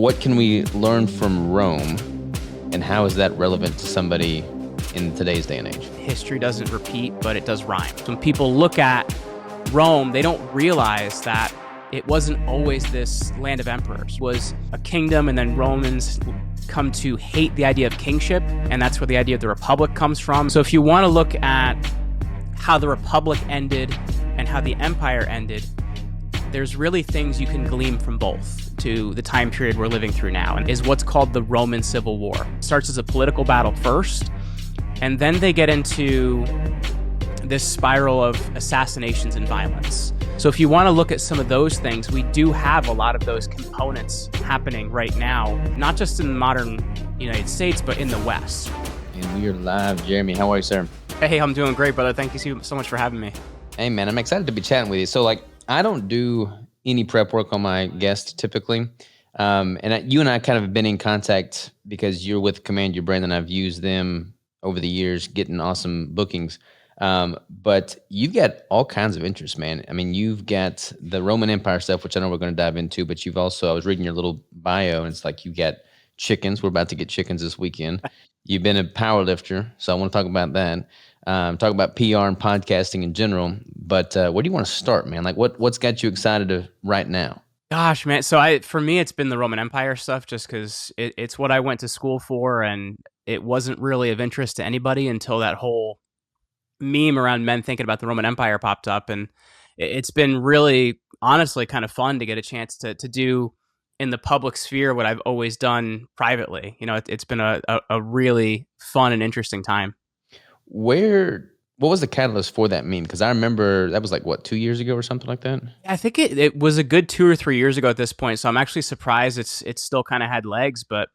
What can we learn from Rome, and how is that relevant to somebody in today's day and age? History doesn't repeat, but it does rhyme. When people look at Rome, they don't realize that it wasn't always this land of emperors. It was a kingdom, and then Romans come to hate the idea of kingship, and that's where the idea of the republic comes from. So if you want to look at how the republic ended and how the empire ended, there's really things you can glean from both to the time period we're living through now, and is what's called the Roman Civil War. It starts as a political battle first, and then they get into this spiral of assassinations and violence. So if you want to look at some of those things, we do have a lot of those components happening right now, not just in the modern United States, but in the West. And we are live. Jeremy, how are you, sir? Hey, I'm doing great, brother. Thank you so much for having me. Hey, man, I'm excited to be chatting with you. So, I don't do any prep work on my guests typically. You and I kind of have been in contact because you're with Command Your Brand, and I've used them over the years getting awesome bookings. But you've got all kinds of interests, man. I mean, you've got the Roman Empire stuff, which I know we're going to dive into, but you've also, I was reading your little bio, and it's like you've got chickens. We're about to get chickens this weekend. You've been a powerlifter, so I want to talk about that. Talk about PR and podcasting in general. But where do you want to start, man? Like, what's got you excited right now? Gosh, man. So for me, it's been the Roman Empire stuff, just because it's what I went to school for, and it wasn't really of interest to anybody until that whole meme around men thinking about the Roman Empire popped up. And it's been really, honestly, kind of fun to get a chance to do in the public sphere what I've always done privately. You know, it's been a really fun and interesting time. What was the catalyst for that meme? Because I remember that was 2 years ago or something like that? I think it was a good 2 or 3 years ago at this point. So I'm actually surprised it's still kind of had legs, but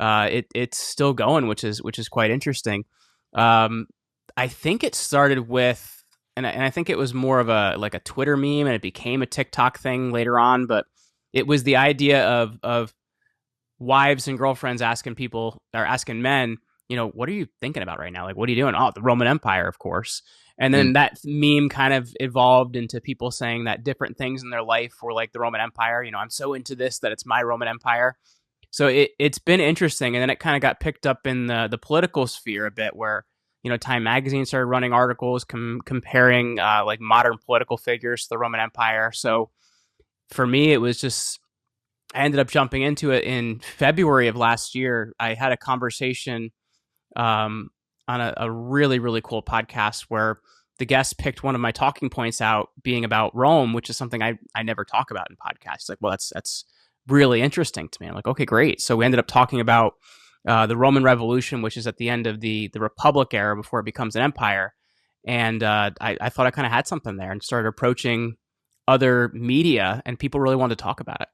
it's still going, which is quite interesting. I think it started with, and I think it was more of a Twitter meme, and it became a TikTok thing later on. But it was the idea of wives and girlfriends asking men, you know, what are you thinking about right now? Like, what are you doing? Oh, the Roman Empire, of course. And then that meme kind of evolved into people saying that different things in their life were like the Roman Empire. You know, I'm so into this that it's my Roman Empire. So it's been interesting. And then it kind of got picked up in the political sphere a bit, where, you know, Time Magazine started running articles comparing modern political figures to the Roman Empire. So for me, it was just, I ended up jumping into it in February of last year. I had a conversation on a really, really cool podcast where the guest picked one of my talking points out being about Rome, which is something I never talk about in podcasts. Like, well, that's really interesting to me. I'm like, okay, great. So we ended up talking about the Roman Revolution, which is at the end of the Republic era before it becomes an empire. And I thought I kind of had something there, and started approaching other media, and people really wanted to talk about it.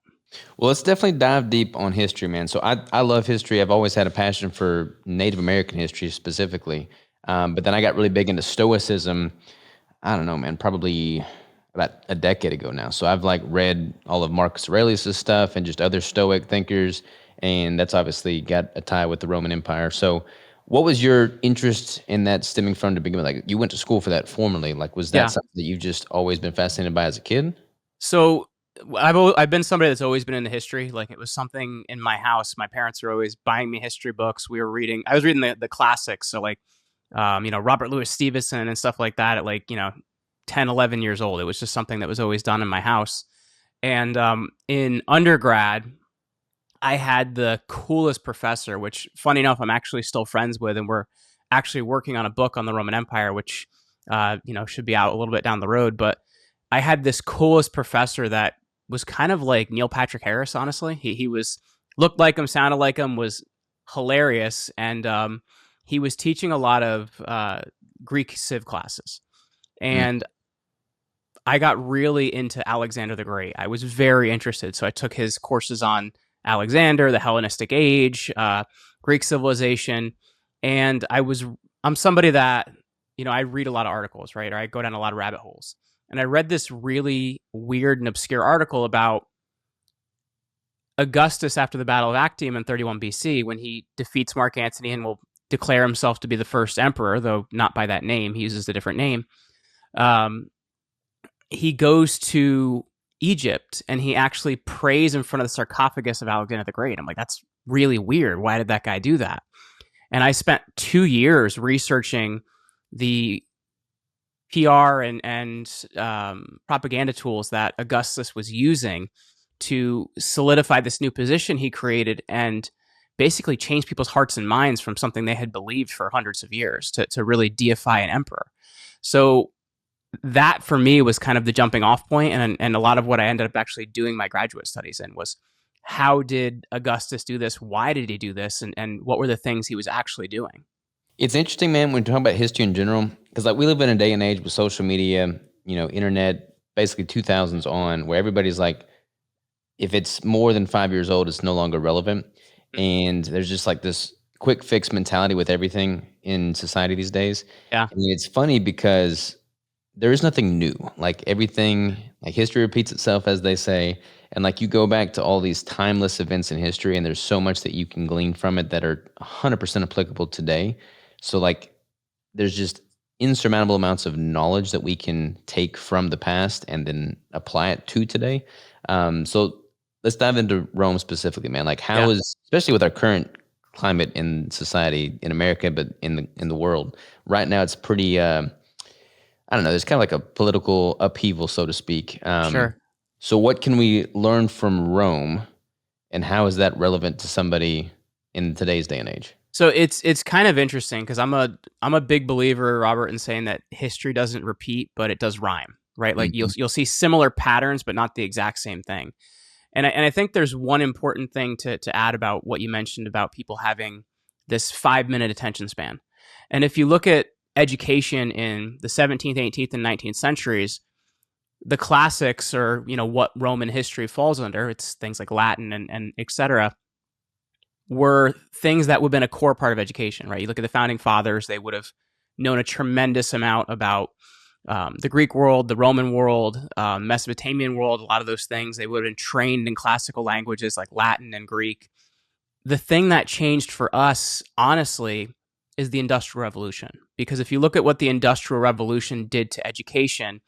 Well, let's definitely dive deep on history, man. So I love history. I've always had a passion for Native American history specifically. But then I got really big into Stoicism, I don't know, man, probably about a decade ago now. So I've read all of Marcus Aurelius' stuff and just other Stoic thinkers. And that's obviously got a tie with the Roman Empire. So what was your interest in that stemming from to begin with? Like, you went to school for that formally. Like, was that something that you've just always been fascinated by as a kid? So I've been somebody that's always been into history. Like, it was something in my house. My parents were always buying me history books. I was reading the classics. So Robert Louis Stevenson and stuff like that at 10, 11 years old. It was just something that was always done in my house. And in undergrad, I had the coolest professor, which, funny enough, I'm actually still friends with, and we're actually working on a book on the Roman Empire, which should be out a little bit down the road. But I had this coolest professor that was kind of like Neil Patrick Harris, honestly. He looked like him, sounded like him, was hilarious, and he was teaching a lot of Greek civ classes. And I got really into Alexander the Great. I was very interested, so I took his courses on Alexander, the Hellenistic Age, Greek civilization, and I'm somebody that, I read a lot of articles, right? Or I go down a lot of rabbit holes. And I read this really weird and obscure article about Augustus after the Battle of Actium in 31 BC, when he defeats Mark Antony and will declare himself to be the first emperor, though not by that name. He uses a different name. He goes to Egypt, and he actually prays in front of the sarcophagus of Alexander the Great. I'm like, that's really weird. Why did that guy do that? And I spent 2 years researching the PR and propaganda tools that Augustus was using to solidify this new position he created and basically change people's hearts and minds from something they had believed for hundreds of years to really deify an emperor. So that for me was kind of the jumping off point, and a lot of what I ended up actually doing my graduate studies in was how did Augustus do this? Why did he do this? And what were the things he was actually doing? It's interesting, man, when you talk about history in general, because like we live in a day and age with social media, internet, basically 2000s on, where everybody's like, if it's more than 5 years old, it's no longer relevant. And there's just like this quick fix mentality with everything in society these days. Yeah, And it's funny because there is nothing new. Like everything, like history repeats itself, as they say. And like you go back to all these timeless events in history, and there's so much that you can glean from it that are 100% applicable today. So like there's just insurmountable amounts of knowledge that we can take from the past and then apply it to today. So let's dive into Rome specifically, man. Like how yeah. is, especially with our current climate in society in America, but in the world right now, it's pretty. I don't know. There's kind of like a political upheaval, so to speak. Sure. So what can we learn from Rome, and how is that relevant to somebody in today's day and age? So it's kind of interesting because I'm a big believer, Robert, in saying that history doesn't repeat, but it does rhyme, right? Like Mhm. you'll see similar patterns, but not the exact same thing. And I think there's one important thing to add about what you mentioned about people having this 5 minute attention span. And if you look at education in the 17th, 18th, and 19th centuries, the classics, or what Roman history falls under, it's things like Latin and et cetera, were things that would have been a core part of education, right? You look at the founding fathers, they would have known a tremendous amount about the Greek world, the Roman world, Mesopotamian world, a lot of those things. They would have been trained in classical languages like Latin and Greek. The thing that changed for us, honestly, is the Industrial Revolution. Because if you look at what the Industrial Revolution did to education,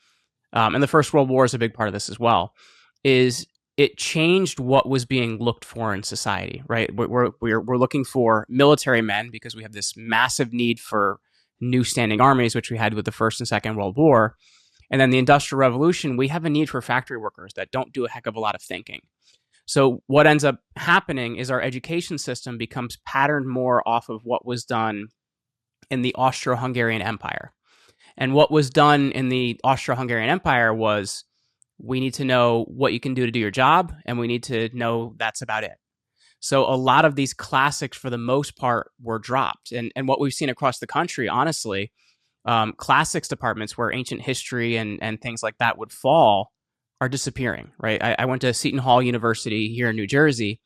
and the First World War is a big part of this as well, is it changed what was being looked for in society, right? We're looking for military men because we have this massive need for new standing armies, which we had with the First and Second World War. And then the Industrial Revolution, we have a need for factory workers that don't do a heck of a lot of thinking. So what ends up happening is our education system becomes patterned more off of what was done in the Austro-Hungarian Empire. And what was done in the Austro-Hungarian Empire was, we need to know what you can do to do your job, and we need to know that's about it. So a lot of these classics, for the most part, were dropped. And what we've seen across the country, honestly, classics departments where ancient history and things like that would fall are disappearing, right? I went to Seton Hall University here in New Jersey,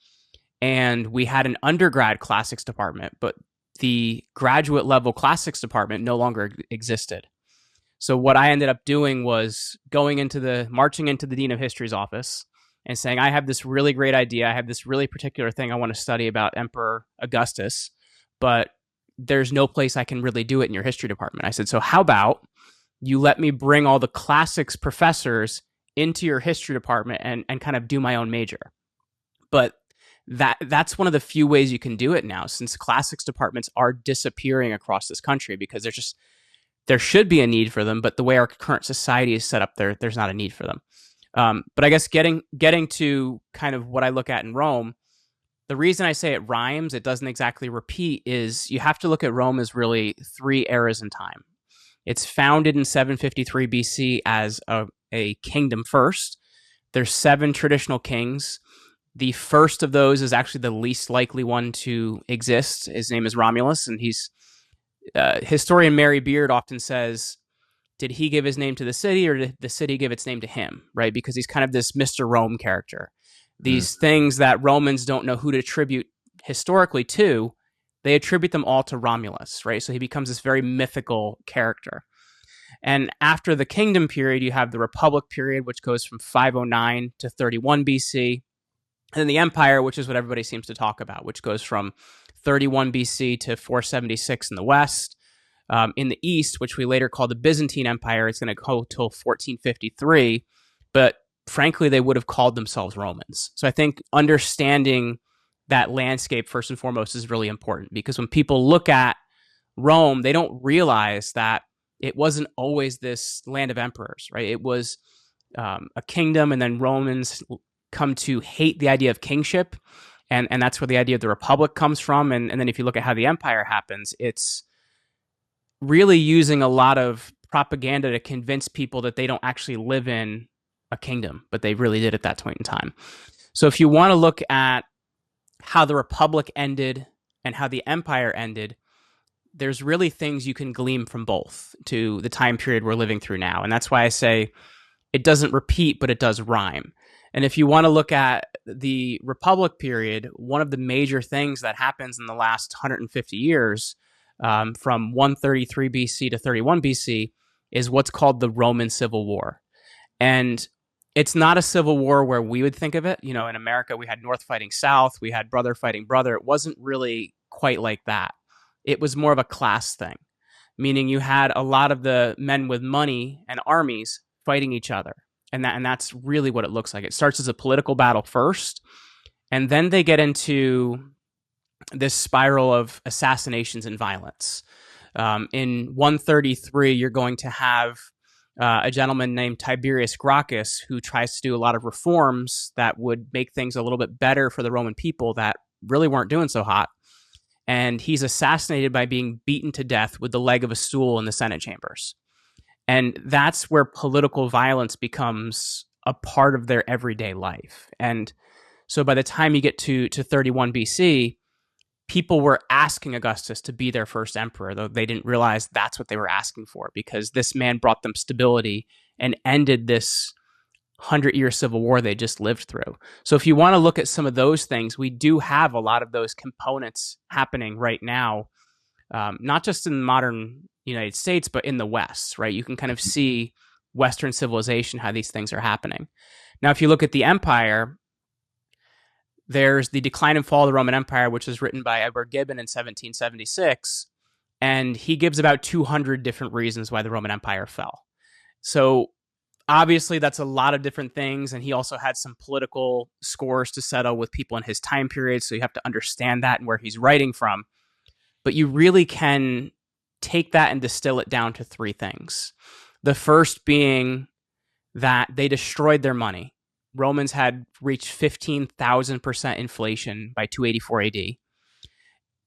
and we had an undergrad classics department, but the graduate level classics department no longer existed. So what I ended up doing was marching into the Dean of History's office and saying, I have this really great idea. I have this really particular thing I want to study about Emperor Augustus, but there's no place I can really do it in your history department. I said, so how about you let me bring all the classics professors into your history department and kind of do my own major. But that's one of the few ways you can do it now, since classics departments are disappearing across this country because there should be a need for them, but the way our current society is set up, there's not a need for them. But I guess getting to kind of what I look at in Rome, the reason I say it rhymes, it doesn't exactly repeat, is you have to look at Rome as really three eras in time. It's founded in 753 BC as a kingdom first. There's 7 traditional kings. The first of those is actually the least likely one to exist. His name is Romulus, and historian Mary Beard often says, did he give his name to the city, or did the city give its name to him, right? Because he's kind of this Mr. Rome character. These things that Romans don't know who to attribute historically to, they attribute them all to Romulus, right? So he becomes this very mythical character. And after the kingdom period, you have the Republic period, which goes from 509 to 31 BC. And then the empire, which is what everybody seems to talk about, which goes from 31 BC to 476 in the West. In the East, which we later call the Byzantine Empire, it's going to go till 1453. But frankly, they would have called themselves Romans. So I think understanding that landscape first and foremost is really important, because when people look at Rome, they don't realize that it wasn't always this land of emperors, right? It was a kingdom, and then Romans come to hate the idea of kingship, and that's where the idea of the republic comes from. And then if you look at how the empire happens, it's really using a lot of propaganda to convince people that they don't actually live in a kingdom, but they really did at that point in time. So if you want to look at how the republic ended and how the empire ended, there's really things you can glean from both to the time period we're living through now. And that's why I say it doesn't repeat, but it does rhyme. And if you want to look at the Republic period, one of the major things that happens in the last 150 years, from 133 BC to 31 BC, is what's called the Roman Civil War. And it's not a civil war where we would think of it. You know, in America, we had North fighting South, we had brother fighting brother. It wasn't really quite like that. It was more of a class thing, meaning you had a lot of the men with money and armies fighting each other. And that's really what it looks like. It starts as a political battle first, and then they get into this spiral of assassinations and violence. In 133, you're going to have a gentleman named Tiberius Gracchus, who tries to do a lot of reforms that would make things a little bit better for the Roman people that really weren't doing so hot. And he's assassinated by being beaten to death with the leg of a stool in the Senate chambers. And that's where political violence becomes a part of their everyday life. And so by the time you get to 31 BC, people were asking Augustus to be their first emperor, though they didn't realize that's what they were asking for, because this man brought them stability and ended this 100-year civil war they just lived through. So if you want to look at some of those things, we do have a lot of those components happening right now, not just in the modern United States, but in the West, right? You can kind of see Western civilization, how these things are happening. Now, if you look at the empire, there's the Decline and Fall of the Roman Empire, which was written by Edward Gibbon in 1776, and he gives about 200 different reasons why the Roman Empire fell. So obviously, that's a lot of different things, and he also had some political scores to settle with people in his time period, so you have to understand that and where he's writing from. But you really can take that and distill it down to three things. The first being that they destroyed their money. Romans had reached 15,000% inflation by 284 AD.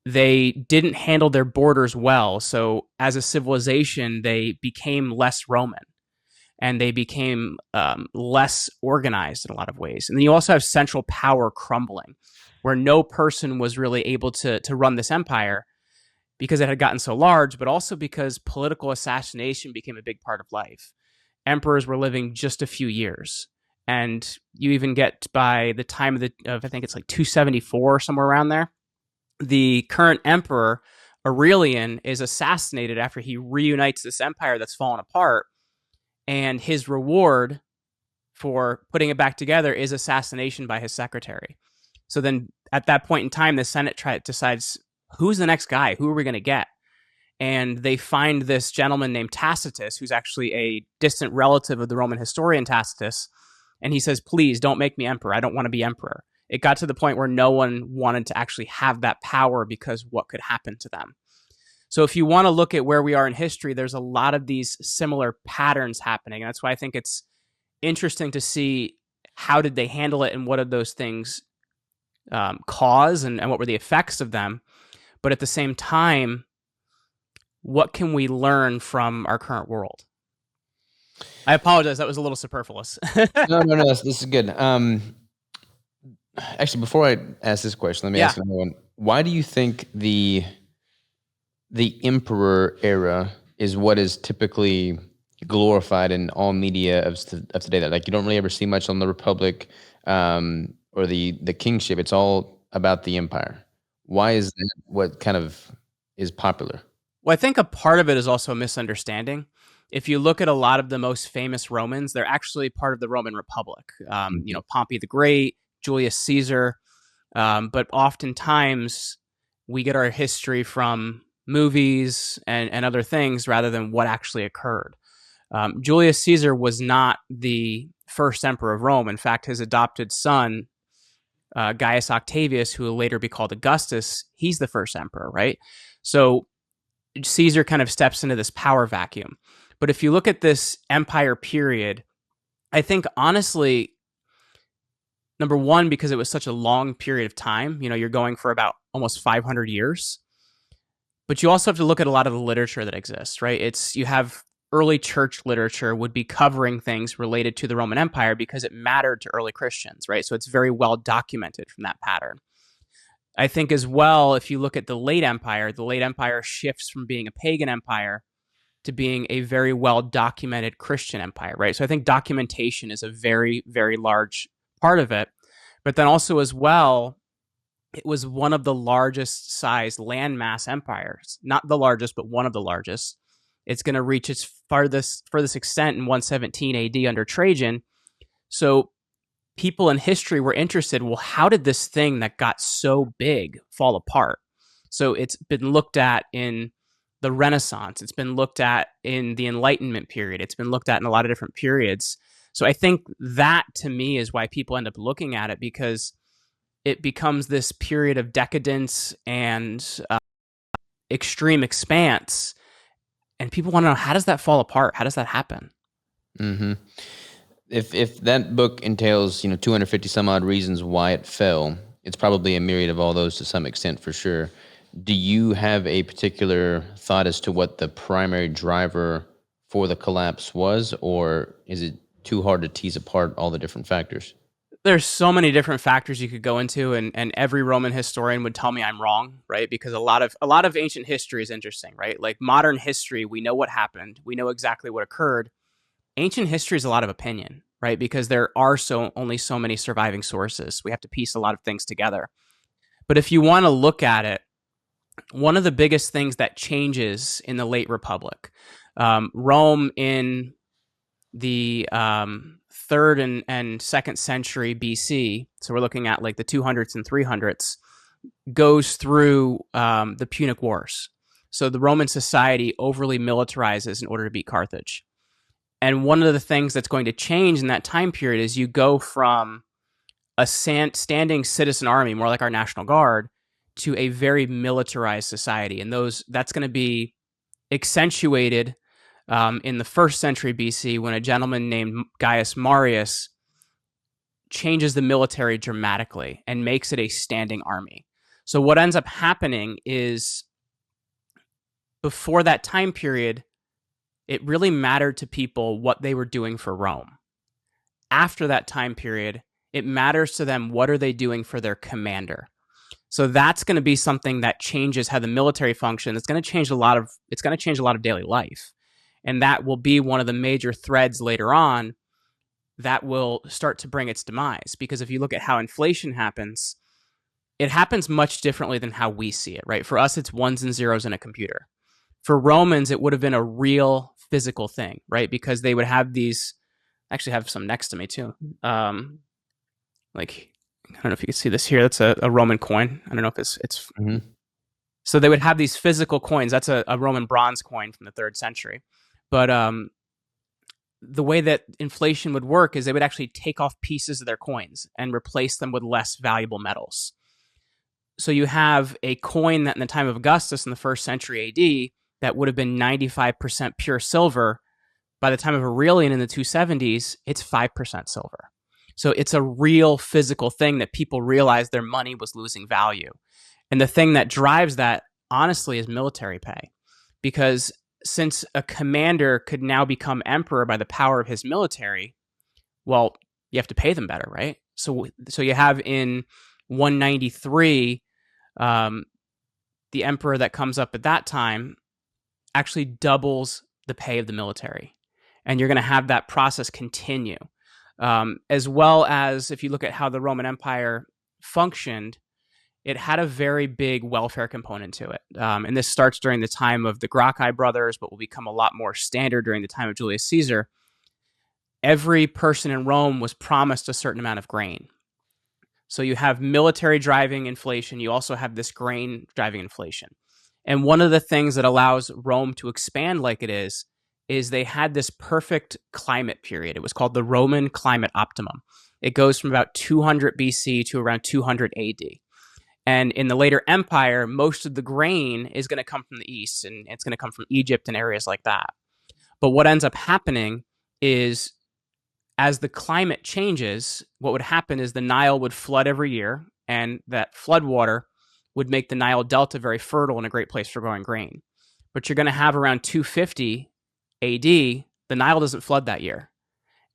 They didn't handle their borders well, so as a civilization, they became less Roman, and they became less organized in a lot of ways. And then you also have central power crumbling, where no person was really able to run this empire because it had gotten so large, but also because political assassination became a big part of life. Emperors were living just a few years. And you even get by the time of I think it's like 274, somewhere around there, the current emperor, Aurelian, is assassinated after he reunites this empire that's fallen apart. And his reward for putting it back together is assassination by his secretary. So then at that point in time, the Senate decides, who's the next guy? Who are we going to get? And they find this gentleman named Tacitus, who's actually a distant relative of the Roman historian Tacitus. And he says, please don't make me emperor. I don't want to be emperor. It got to the point where no one wanted to actually have that power because what could happen to them. So if you want to look at where we are in history, there's a lot of these similar patterns happening. And that's why I think it's interesting to see how did they handle it and what did those things cause and what were the effects of them. But at the same time, what can we learn from our current world? I apologize. That was a little superfluous. No, this is good. Actually, before I ask this question, let me ask another one. Why do you think the emperor era is what is typically glorified in all media of today? That like you don't really ever see much on the Republic or the kingship. It's all about the empire. Why is that what kind of is popular? Well, I think a part of it is also a misunderstanding. If you look at a lot of the most famous Romans, they're actually part of the Roman Republic. You know, Pompey the Great, Julius Caesar. But oftentimes we get our history from movies and other things rather than what actually occurred. Julius Caesar was not the first emperor of Rome. In fact, his adopted son, Gaius Octavius, who will later be called Augustus, he's the first emperor, right? So Caesar kind of steps into this power vacuum. But if you look at this empire period, I think honestly, number one, because it was such a long period of time, you're going for about almost 500 years. But you also have to look at a lot of the literature that exists, right? You have early church literature would be covering things related to the Roman Empire because it mattered to early Christians, right? So it's very well documented from that pattern. I think as well, if you look at the late empire shifts from being a pagan empire to being a very well documented Christian empire, right? So I think documentation is a very, very large part of it. But then also as well, it was one of the largest size landmass empires, not the largest, but one of the largest. It's going to reach its furthest extent in 117 AD under Trajan. So people in history were interested, well, how did this thing that got so big fall apart? So it's been looked at in the Renaissance. It's been looked at in the Enlightenment period. It's been looked at in a lot of different periods. So I think that, to me, is why people end up looking at it, because it becomes this period of decadence and extreme expanse. And people want to know, how does that fall apart? How does that happen? Mm-hmm. If that book entails 250 some odd reasons why it fell, it's probably a myriad of all those to some extent for sure. Do you have a particular thought as to what the primary driver for the collapse was, or is it too hard to tease apart all the different factors? There's so many different factors you could go into, and every Roman historian would tell me I'm wrong, right? Because a lot of ancient history is interesting, right? Like modern history, we know what happened, we know exactly what occurred. Ancient history is a lot of opinion, right? Because there are only so many surviving sources. We have to piece a lot of things together. But if you want to look at it, one of the biggest things that changes in the late Republic, Rome in the 3rd and 2nd century BC, so we're looking at like the 200s and 300s, goes through the Punic Wars. So the Roman society overly militarizes in order to beat Carthage. And one of the things that's going to change in that time period is you go from a standing citizen army, more like our National Guard, to a very militarized society. And that's going to be accentuated in the 1st century BC when a gentleman named Gaius Marius changes the military dramatically and makes it a standing army. So what ends up happening is, before that time period, it really mattered to people what they were doing for Rome. After that time period, it matters to them what are they doing for their commander. So that's going to be something that changes how the military functions. It's going to change a lot of daily life. And that will be one of the major threads later on that will start to bring its demise. Because if you look at how inflation happens, it happens much differently than how we see it, right? For us, it's ones and zeros in a computer. For Romans, it would have been a real physical thing, right? Because they would have these, I actually have some next to me too. Like, I don't know if you can see this here. That's a Roman coin. I don't know if it's Mm-hmm. So they would have these physical coins. That's a Roman bronze coin from the 3rd century. But the way that inflation would work is they would actually take off pieces of their coins and replace them with less valuable metals. So you have a coin that in the time of Augustus in the 1st century AD that would have been 95% pure silver. By the time of Aurelian in the 270s, it's 5% silver. So it's a real physical thing that people realized their money was losing value. And the thing that drives that, honestly, is military pay. Because since a commander could now become emperor by the power of his military, well, you have to pay them better, right? So you have in 193, the emperor that comes up at that time actually doubles the pay of the military. And you're going to have that process continue. As well as, if you look at how the Roman Empire functioned, it had a very big welfare component to it. And this starts during the time of the Gracchi brothers, but will become a lot more standard during the time of Julius Caesar. Every person in Rome was promised a certain amount of grain. So you have military driving inflation. You also have this grain driving inflation. And one of the things that allows Rome to expand like it is is they had this perfect climate period. It was called the Roman climate optimum. It goes from about 200 BC to around 200 AD. And in the later empire, most of the grain is going to come from the east, and it's going to come from Egypt and areas like that. But what ends up happening is, as the climate changes, what would happen is the Nile would flood every year, and that flood water would make the Nile Delta very fertile and a great place for growing grain. But you're going to have around 250 AD, the Nile doesn't flood that year.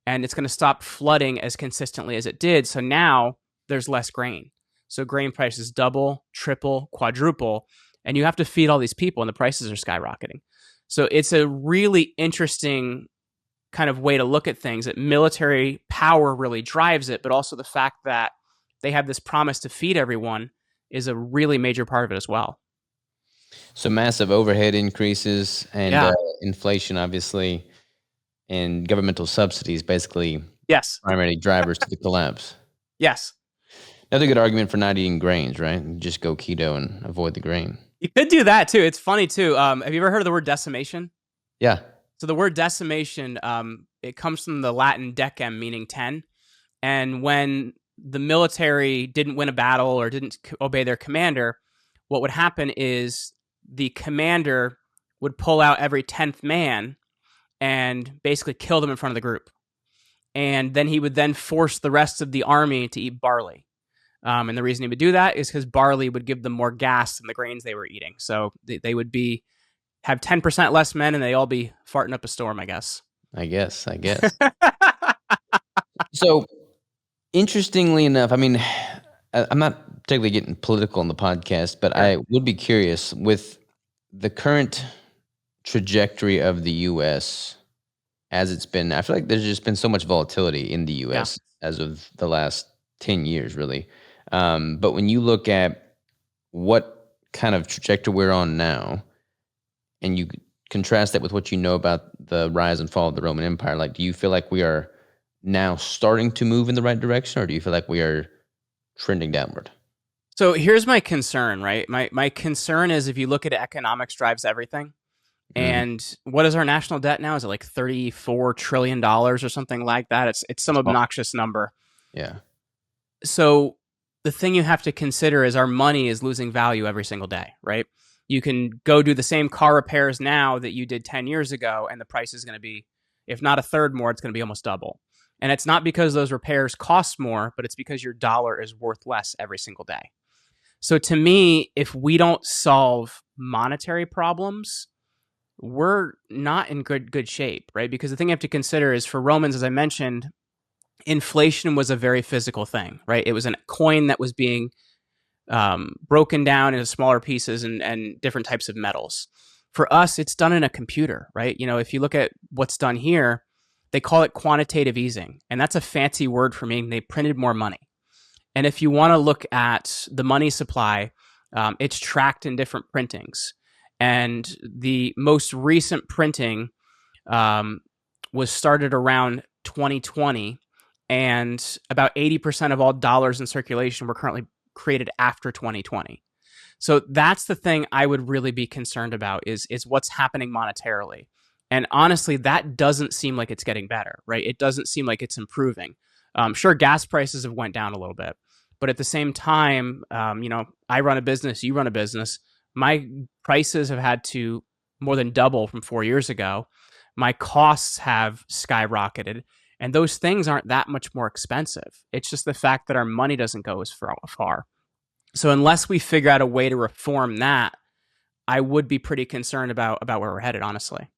And it's going to stop flooding as consistently as it did. So now there's less grain. So grain prices double, triple, quadruple, and you have to feed all these people, and the prices are skyrocketing. So it's a really interesting kind of way to look at things, that military power really drives it, but also the fact that they have this promise to feed everyone is a really major part of it as well. So massive overhead increases and Yeah. inflation, obviously, and governmental subsidies, basically Yes. primary drivers to the collapse. Yes. Another good argument for not eating grains, right? Just go keto and avoid the grain. You could do that too. It's funny too. Have you ever heard of the word decimation? Yeah. So the word decimation, it comes from the Latin decem, meaning 10. And when the military didn't win a battle or didn't obey their commander, what would happen is the commander would pull out every 10th man and basically kill them in front of the group. And then he would then force the rest of the army to eat barley. And the reason he would do that is because barley would give them more gas than the grains they were eating. So they would have 10% less men, and they all be farting up a storm, I guess. I guess. So, interestingly enough, I mean, I'm not particularly getting political on the podcast, but I would be curious with the current trajectory of the U.S. as it's been. I feel like there's just been so much volatility in the U.S. as of the last 10 years, really. But when you look at what kind of trajectory we're on now, and you contrast that with what you know about the rise and fall of the Roman Empire, like, do you feel like we are now starting to move in the right direction, or do you feel like we are trending downward? So here's my concern, right? My concern is, if you look at it, economics drives everything. And what is our national debt now? Is it like $34 trillion or something like that? It's some obnoxious number. Yeah. So the thing you have to consider is our money is losing value every single day, right? You can go do the same car repairs now that you did 10 years ago, and the price is going to be, if not a third more, it's going to be almost double. And it's not because those repairs cost more, but it's because your dollar is worth less every single day. So to me, if we don't solve monetary problems, we're not in good shape, right? Because the thing you have to consider is, for Romans, as I mentioned, inflation was a very physical thing, right? It was a coin that was being broken down into smaller pieces and different types of metals. For us, it's done in a computer, right? You know, if you look at what's done here, they call it quantitative easing. And that's a fancy word for meaning they printed more money. And if you want to look at the money supply, it's tracked in different printings. And the most recent printing was started around 2020. And about 80% of all dollars in circulation were currently created after 2020. So that's the thing I would really be concerned about is what's happening monetarily. And honestly, that doesn't seem like it's getting better, right? It doesn't seem like it's improving. Sure, gas prices have went down a little bit, but at the same time, I run a business, you run a business. My prices have had to more than double from 4 years ago. My costs have skyrocketed. And those things aren't that much more expensive. It's just the fact that our money doesn't go as far. So unless we figure out a way to reform that, I would be pretty concerned about where we're headed, honestly.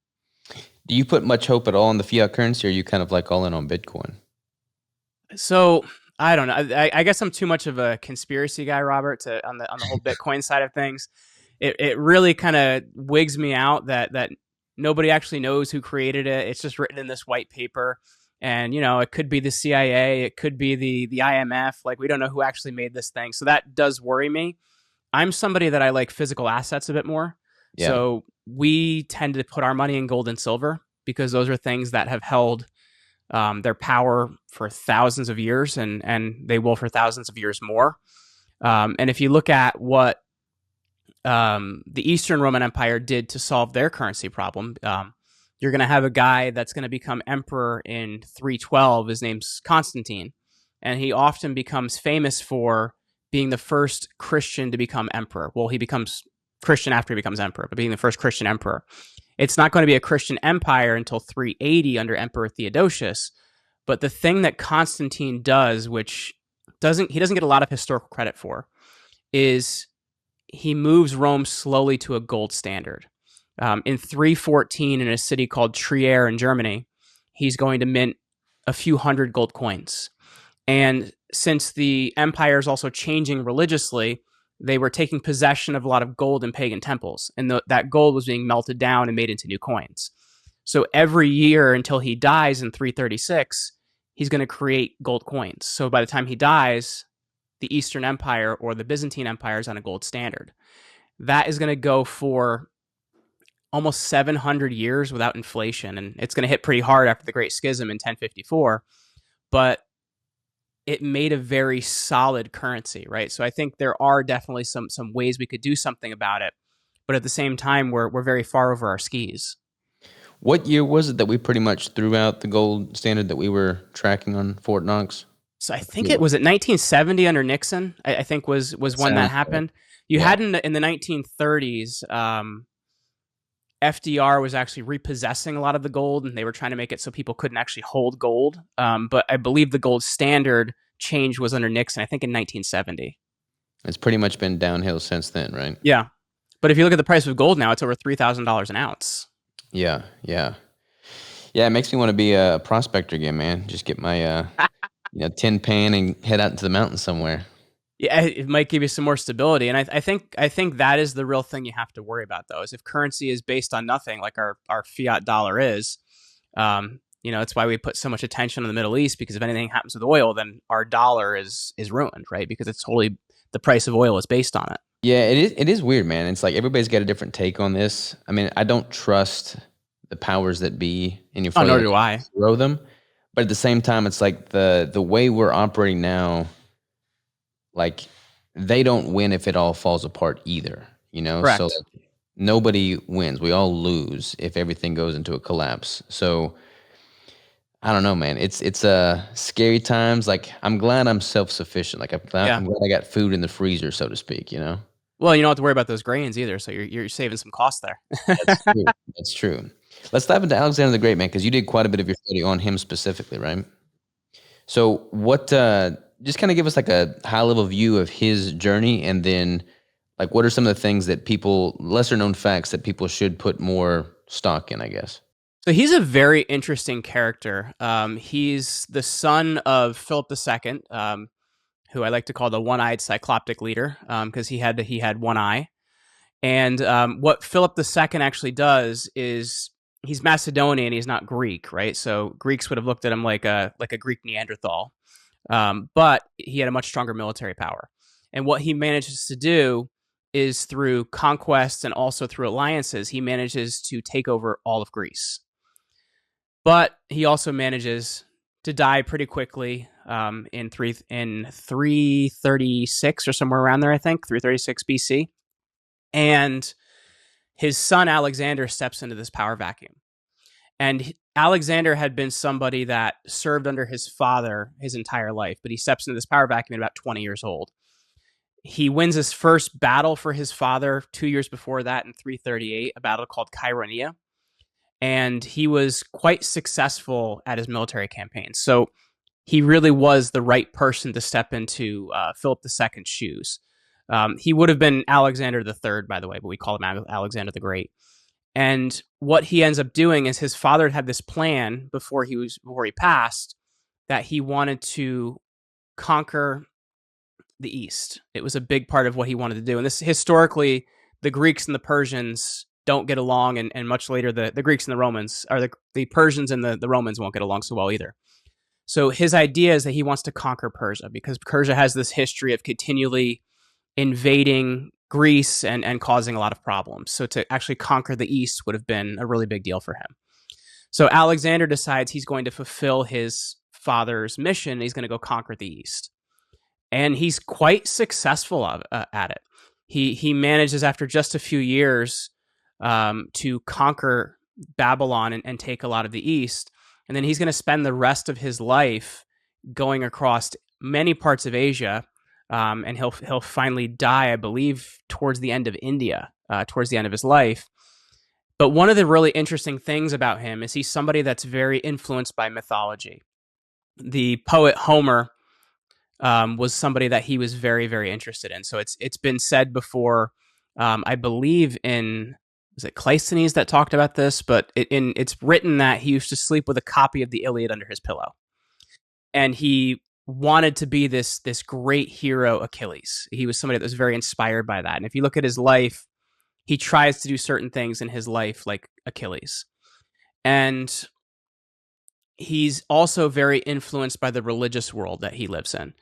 Do you put much hope at all in the fiat currency, or are you kind of like all in on Bitcoin? So I don't know. I guess I'm too much of a conspiracy guy, Robert, on the whole Bitcoin side of things. It really kind of wigs me out that nobody actually knows who created it. It's just written in this white paper. And, it could be the CIA, it could be the IMF. Like, we don't know who actually made this thing. So that does worry me. I'm somebody that I like physical assets a bit more. Yeah. So we tend to put our money in gold and silver because those are things that have held their power for thousands of years, and they will for thousands of years more. And if you look at what the Eastern Roman Empire did to solve their currency problem, you're going to have a guy that's going to become emperor in 312. His name's Constantine. And he often becomes famous for being the first Christian to become emperor. Well, he becomes Christian after he becomes emperor, but being the first Christian emperor. It's not going to be a Christian empire until 380 under Emperor Theodosius. But the thing that Constantine does, which he doesn't get a lot of historical credit for, is he moves Rome slowly to a gold standard. In 314, in a city called Trier in Germany, he's going to mint a few hundred gold coins. And since the empire is also changing religiously, they were taking possession of a lot of gold in pagan temples, and that gold was being melted down and made into new coins. So every year until he dies in 336, he's going to create gold coins. So by the time he dies, the Eastern Empire or the Byzantine Empire is on a gold standard. That is going to go for almost 700 years without inflation, and it's going to hit pretty hard after the Great Schism in 1054. But it made a very solid currency, right? So I think there are definitely some ways we could do something about it, but at the same time, we're very far over our skis. What year was it that we pretty much threw out the gold standard that we were tracking on Fort Knox? So I think it was at 1970 under Nixon. I think was when that happened. You had in the 1930s. FDR was actually repossessing a lot of the gold, and they were trying to make it so people couldn't actually hold gold. But I believe the gold standard change was under Nixon, I think in 1970. It's pretty much been downhill since then, right? Yeah. But if you look at the price of gold now, it's over $3,000 an ounce. Yeah. It makes me want to be a prospector again, man. Just get my tin pan and head out into the mountains somewhere. Yeah, it might give you some more stability, and I think that is the real thing you have to worry about, though, is if currency is based on nothing, like our fiat dollar is. It's why we put so much attention on the Middle East, because if anything happens with oil, then our dollar is ruined, right? Because it's totally the price of oil is based on it. Yeah, it is weird, man. It's like everybody's got a different take on this. I mean, I don't trust the powers that be any further. Nor do I. Throw them, but at the same time, it's like the way we're operating now. Like, they don't win if it all falls apart either, Correct. So like, nobody wins. We all lose if everything goes into a collapse. So I don't know, man. It's scary times. Like, I'm glad I'm self-sufficient. Like, I'm glad I got food in the freezer, so to speak, Well, you don't have to worry about those grains either, so you're saving some costs there. That's true. That's true. Let's dive into Alexander the Great, man, because you did quite a bit of your study on him specifically, right? So what just kind of give us like a high level view of his journey, and then like what are some of the things that lesser known facts that people should put more stock in, I guess. So he's a very interesting character. He's the son of Philip II, who I like to call the one-eyed cycloptic leader, because he had one eye. And what Philip II actually does is he's Macedonian. He's not Greek, right? So Greeks would have looked at him like a Greek Neanderthal. But he had a much stronger military power. And what he manages to do is through conquests and also through alliances, he manages to take over all of Greece. But he also manages to die pretty quickly in 336 or somewhere around there, I think, 336 BC. And his son Alexander steps into this power vacuum. And Alexander had been somebody that served under his father his entire life, but he steps into this power vacuum at about 20 years old. He wins his first battle for his father 2 years before that in 338, a battle called Chaeronea. And he was quite successful at his military campaign. So he really was the right person to step into Philip II's shoes. He would have been Alexander III, by the way, but we call him Alexander the Great. And what he ends up doing is his father had this plan before he passed, that he wanted to conquer the East. It was a big part of what he wanted to do. And this historically, the Greeks and the Persians don't get along, and much later the Greeks and the Romans, or the Persians and the Romans won't get along so well either. So his idea is that he wants to conquer Persia, because Persia has this history of continually invading Greece and causing a lot of problems. So to actually conquer the East would have been a really big deal for him. So Alexander decides he's going to fulfill his father's mission, and he's going to go conquer the East. And he's quite successful at it. He manages, after just a few years, to conquer Babylon and take a lot of the East. And then he's going to spend the rest of his life going across many parts of Asia. And he'll finally die, I believe, towards the end of India, towards the end of his life. But one of the really interesting things about him is he's somebody that's very influenced by mythology. The poet Homer was somebody that he was very, very interested in. So it's been said before, I believe in, was it Cleisthenes that talked about this? But it's written that he used to sleep with a copy of the Iliad under his pillow. And he wanted to be this great hero, Achilles. He was somebody that was very inspired by that. And if you look at his life, he tries to do certain things in his life like Achilles. And he's also very influenced by the religious world that he lives in.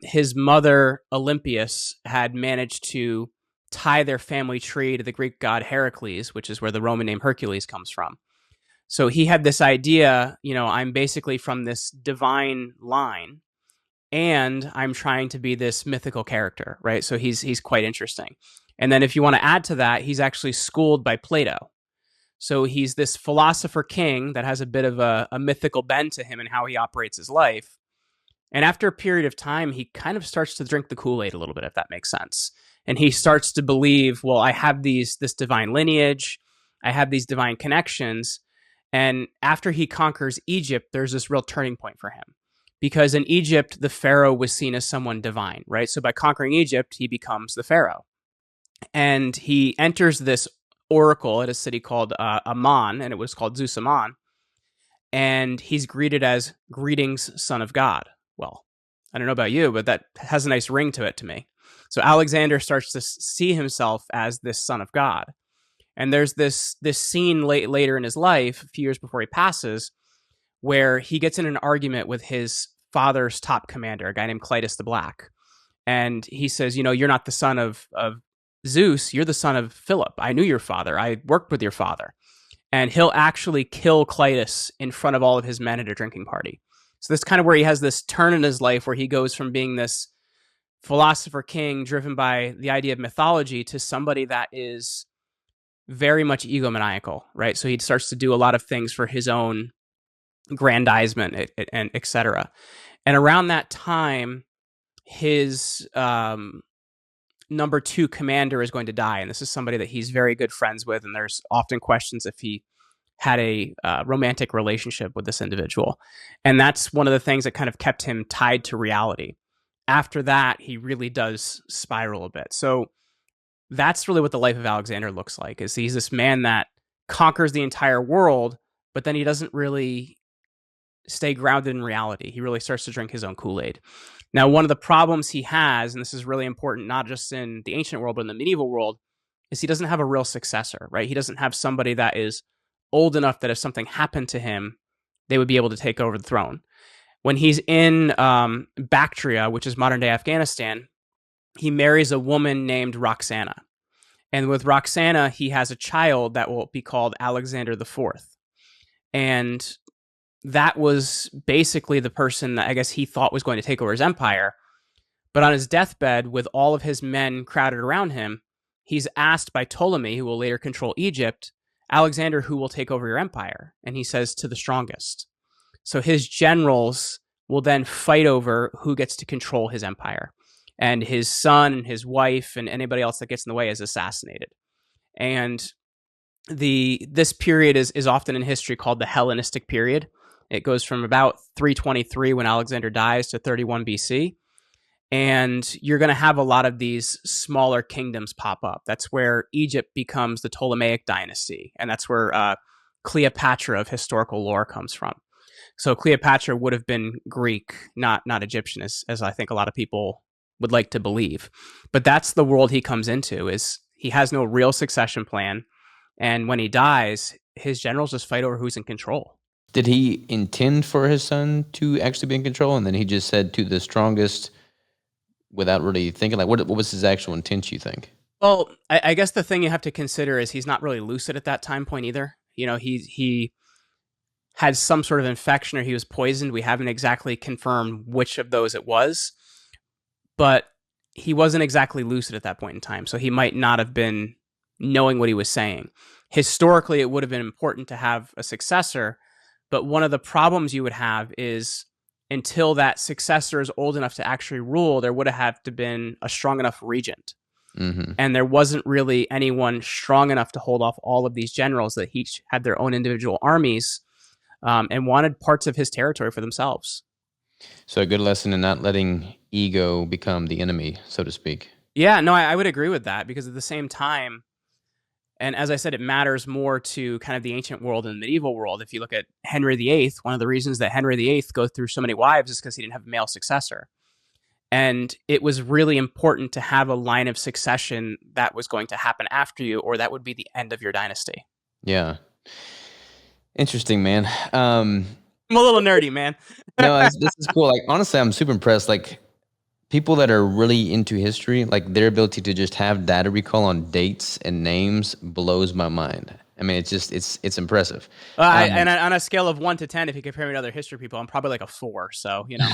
His mother, Olympias, had managed to tie their family tree to the Greek god Heracles, which is where the Roman name Hercules comes from. So he had this idea, I'm basically from this divine line, and I'm trying to be this mythical character, right? So he's quite interesting. And then if you want to add to that, he's actually schooled by Plato. So he's this philosopher king that has a bit of a mythical bend to him and how he operates his life. And after a period of time, he kind of starts to drink the Kool-Aid a little bit, if that makes sense. And he starts to believe, well, I have this divine lineage, I have these divine connections. And after he conquers Egypt, there's this real turning point for him. Because in Egypt, the pharaoh was seen as someone divine, right? So by conquering Egypt, he becomes the pharaoh. And he enters this oracle at a city called Ammon, and it was called Zeus Ammon. And he's greeted as, "Greetings, son of God." Well, I don't know about you, but that has a nice ring to it to me. So Alexander starts to see himself as this son of God. And there's this scene later in his life, a few years before he passes, where he gets in an argument with his father's top commander, a guy named Clytus the Black. And he says, you're not the son of Zeus, you're the son of Philip. I knew your father. I worked with your father. And he'll actually kill Clytus in front of all of his men at a drinking party. So this is kind of where he has this turn in his life where he goes from being this philosopher king driven by the idea of mythology to somebody that is very much egomaniacal, right? So he starts to do a lot of things for his own grandizement and et cetera. And around that time, his number 2 commander is going to die. And this is somebody that he's very good friends with. And there's often questions if he had a romantic relationship with this individual. And that's one of the things that kind of kept him tied to reality. After that, he really does spiral a bit. So that's really what the life of Alexander looks like, is he's this man that conquers the entire world, but then he doesn't really stay grounded in reality. He really starts to drink his own Kool-Aid. Now, one of the problems he has, and this is really important, not just in the ancient world, but in the medieval world, is he doesn't have a real successor, right? He doesn't have somebody that is old enough that if something happened to him, they would be able to take over the throne. When he's in Bactria, which is modern-day Afghanistan, he marries a woman named Roxana. And with Roxana, he has a child that will be called Alexander the Fourth. And that was basically the person that I guess he thought was going to take over his empire. But on his deathbed, with all of his men crowded around him, he's asked by Ptolemy, who will later control Egypt, "Alexander, who will take over your empire?" And he says, "To the strongest." So his generals will then fight over who gets to control his empire. And his son and his wife and anybody else that gets in the way is assassinated. And this period is often in history called the Hellenistic period. It goes from about 323 when Alexander dies to 31 BC. And you're going to have a lot of these smaller kingdoms pop up. That's where Egypt becomes the Ptolemaic dynasty. And that's where Cleopatra of historical lore comes from. So Cleopatra would have been Greek, not Egyptian, as I think a lot of people would like to believe. But that's the world he comes into, is he has no real succession plan. And when he dies, his generals just fight over who's in control. Did he intend for his son to actually be in control, and then he just said "to the strongest" without really thinking? Like, what was his actual intent, you think? Well, I guess the thing you have to consider is he's not really lucid at that time point either. He had some sort of infection or he was poisoned. We haven't exactly confirmed which of those it was, but he wasn't exactly lucid at that point in time. So he might not have been knowing what he was saying. historically it would have been important to have a successor, but one of the problems you would have is until that successor is old enough to actually rule, there would have to been a strong enough regent. Mm-hmm. And there wasn't really anyone strong enough to hold off all of these generals that each had their own individual armies, and wanted parts of his territory for themselves. So a good lesson in not letting ego become the enemy, so to speak. Yeah, no, I would agree with that, because at the same time, and as I said, it matters more to kind of the ancient world and the medieval world. If you look at Henry VIII, one of the reasons that Henry VIII goes through so many wives is because he didn't have a male successor. And it was really important to have a line of succession that was going to happen after you, or that would be the end of your dynasty. Yeah. Interesting, man. I'm a little nerdy, man. No, this is cool. Like, honestly, I'm super impressed. Like, people that are really into history, like their ability to just have data recall on dates and names blows my mind. I mean, it's impressive. And on a scale of 1 to 10, if you compare me to other history people, I'm probably like a 4. So, you know.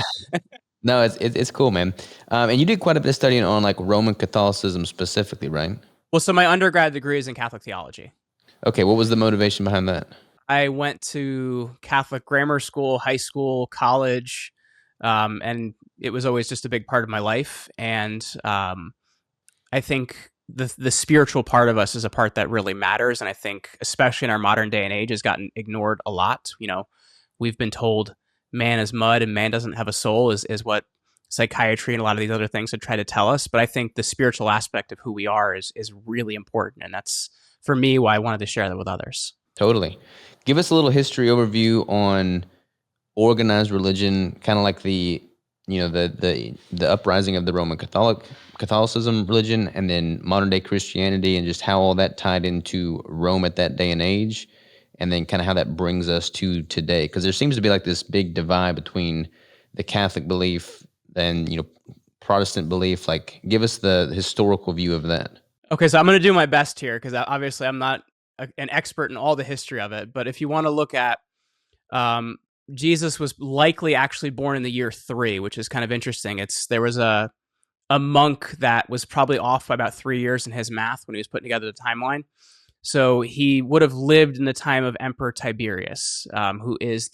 No, it's cool, man. And you did quite a bit of studying on like Roman Catholicism specifically, right? Well, so my undergrad degree is in Catholic theology. Okay, what was the motivation behind that? I went to Catholic grammar school, high school, college, and it was always just a big part of my life. And I think the spiritual part of us is a part that really matters. And I think, especially in our modern day and age, has gotten ignored a lot. You know, we've been told man is mud and man doesn't have a soul is what psychiatry and a lot of these other things have tried to tell us. But I think the spiritual aspect of who we are is really important. And that's, for me, why I wanted to share that with others. Totally. Give us a little history overview on organized religion, kind of like the uprising of the Roman Catholicism religion, and then modern day Christianity, and just how all that tied into Rome at that day and age, and then kind of how that brings us to today. Because there seems to be like this big divide between the Catholic belief and Protestant belief. Like, give us the historical view of that. Okay, so I'm going to do my best here, because obviously I'm not an expert in all the history of it. But if you want to look at Jesus was likely actually born in the year 3, which is kind of interesting. There was a monk that was probably off by about 3 years in his math when he was putting together the timeline. So he would have lived in the time of Emperor Tiberius, who is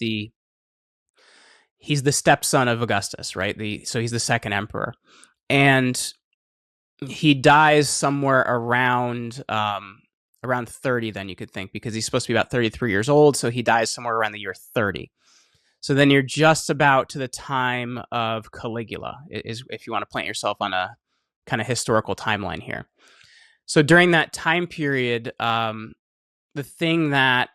he's the stepson of Augustus, right? So he's the second emperor, and he dies somewhere around 30. Then you could think, because he's supposed to be about 33 years old, so he dies somewhere around the year 30. So then you're just about to the time of Caligula, is if you want to plant yourself on a kind of historical timeline here. So during that time period, the thing that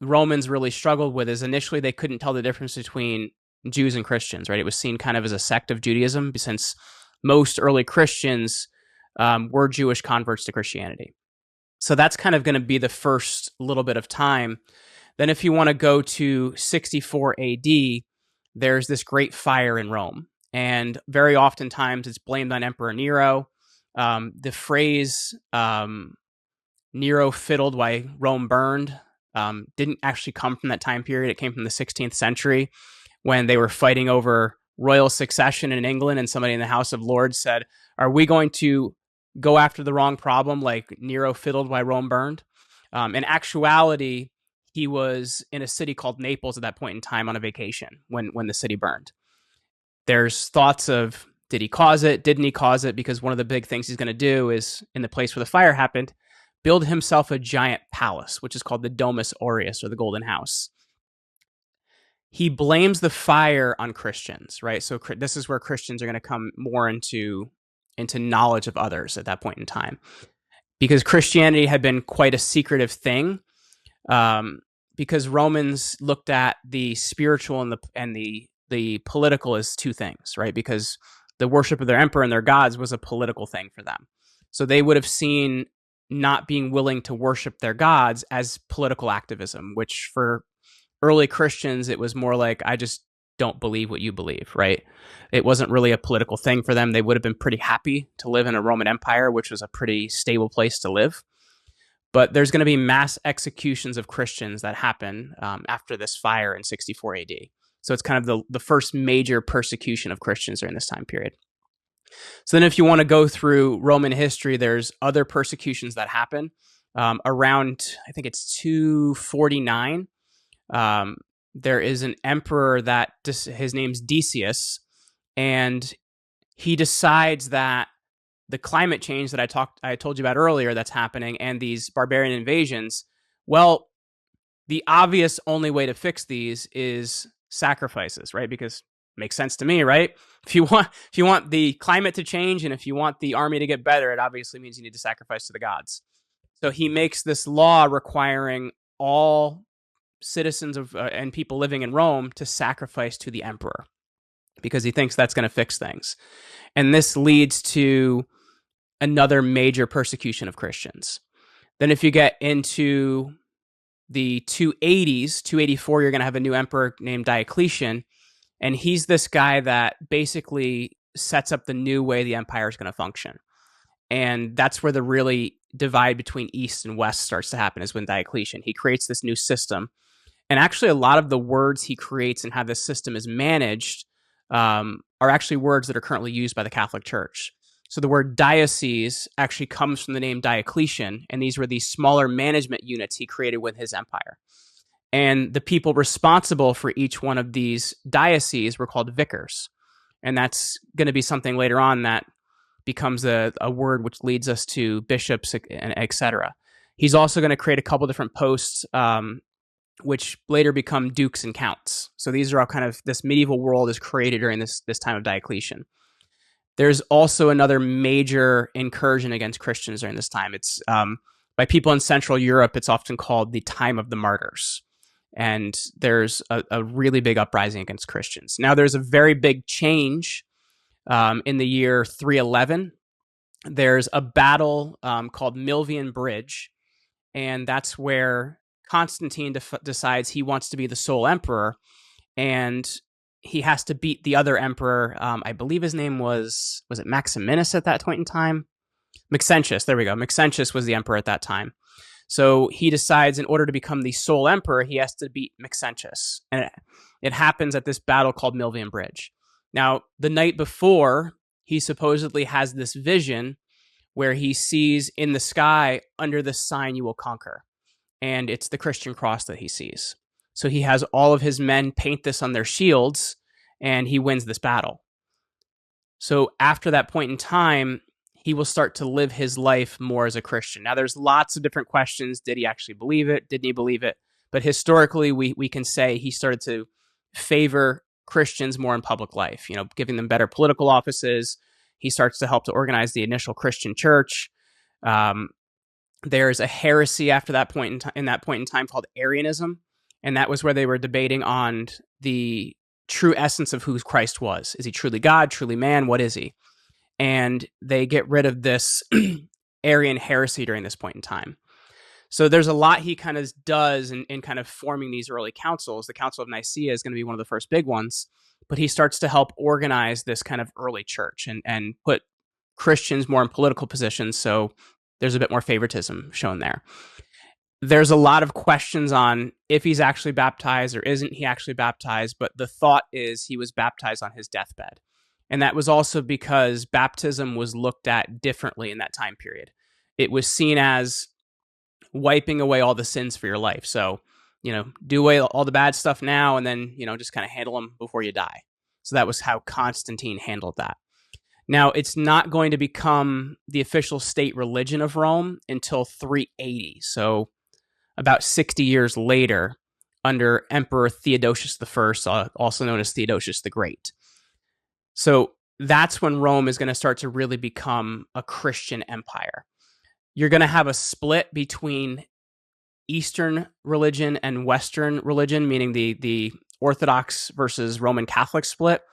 Romans really struggled with is initially they couldn't tell the difference between Jews and Christians, right? It was seen kind of as a sect of Judaism, since most early Christians were Jewish converts to Christianity. So that's kind of going to be the first little bit of time. Then if you want to go to 64 AD, there's this great fire in Rome. And very oftentimes it's blamed on Emperor Nero. The phrase Nero fiddled while Rome burned didn't actually come from that time period. It came from the 16th century, when they were fighting over royal succession in England, and somebody in the House of Lords said, are we going to go after the wrong problem, like Nero fiddled while Rome burned? In actuality, he was in a city called Naples at that point in time on a vacation when the city burned. There's thoughts of, did he cause it? Didn't he cause it? Because one of the big things he's going to do is, in the place where the fire happened, build himself a giant palace, which is called the Domus Aureus, or the Golden House. He blames the fire on Christians, right? So this is where Christians are going to come more into knowledge of others at that point in time, because Christianity had been quite a secretive thing. Because Romans looked at the spiritual and the political as two things, right? Because the worship of their emperor and their gods was a political thing for them. So they would have seen not being willing to worship their gods as political activism, which for early Christians, it was more like, I just don't believe what you believe, right? It wasn't really a political thing for them. They would have been pretty happy to live in a Roman Empire, which was a pretty stable place to live. But there's going to be mass executions of Christians that happen after this fire in 64 AD. So it's kind of the first major persecution of Christians during this time period. So then if you want to go through Roman history, there's other persecutions that happen. around, I think it's 249. There is an emperor that his name's Decius, and he decides that the climate change that I told you about earlier that's happening and these barbarian invasions, well, the obvious only way to fix these is sacrifices, right? Because it makes sense to me, right? If you want the climate to change and if you want the army to get better, it obviously means you need to sacrifice to the gods. So he makes this law requiring all citizens of and people living in Rome to sacrifice to the emperor because he thinks that's going to fix things. And this leads to another major persecution of Christians. Then if you get into the 280s, 284, you're going to have a new emperor named Diocletian. And he's this guy that basically sets up the new way the empire is going to function. And that's where the really divide between East and West starts to happen, is when Diocletian, he creates this new system. And actually, a lot of the words he creates and how this system is managed are actually words that are currently used by the Catholic Church. So the word diocese actually comes from the name Diocletian, and these were these smaller management units he created with his empire. And the people responsible for each one of these dioceses were called vicars. And that's going to be something later on that becomes a word which leads us to bishops, etc. He's also going to create a couple different posts, which later become dukes and counts. So these are all kind of, this medieval world is created during this time of Diocletian. There's also another major incursion against Christians during this time. It's by people in Central Europe, it's often called the time of the martyrs. And there's a really big uprising against Christians. Now, there's a very big change in the year 311. There's a battle called Milvian Bridge, and that's where Constantine decides he wants to be the sole emperor, and he has to beat the other emperor. I believe his name was it Maximinus at that point in time? Maxentius, there we go. Maxentius was the emperor at that time. So he decides in order to become the sole emperor, he has to beat Maxentius. And it happens at this battle called Milvian Bridge. Now, the night before, he supposedly has this vision where he sees in the sky, under this sign you will conquer. And it's the Christian cross that he sees. So he has all of his men paint this on their shields, and he wins this battle. So after that point in time, he will start to live his life more as a Christian. Now, there's lots of different questions. Did he actually believe it? Didn't he believe it? But historically, we can say he started to favor Christians more in public life, giving them better political offices. He starts to help to organize the initial Christian church. There's a heresy after that point in that point in time called Arianism, and that was where they were debating on the true essence of who Christ was. Is he truly God, truly man? What is he? And they get rid of this Arian heresy during this point in time. So there's a lot he kind of does in kind of forming these early councils. The Council of Nicaea is going to be one of the first big ones, but he starts to help organize this kind of early church and put Christians more in political positions. So there's a bit more favoritism shown there. There's a lot of questions on if he's actually baptized or isn't he actually baptized, but the thought is he was baptized on his deathbed. And that was also because baptism was looked at differently in that time period. It was seen as wiping away all the sins for your life. So, do away all the bad stuff now and then, just kind of handle them before you die. So that was how Constantine handled that. Now, it's not going to become the official state religion of Rome until 380. So about 60 years later, under Emperor Theodosius I, also known as Theodosius the Great. So that's when Rome is going to start to really become a Christian empire. You're going to have a split between Eastern religion and Western religion, meaning the Orthodox versus Roman Catholic split.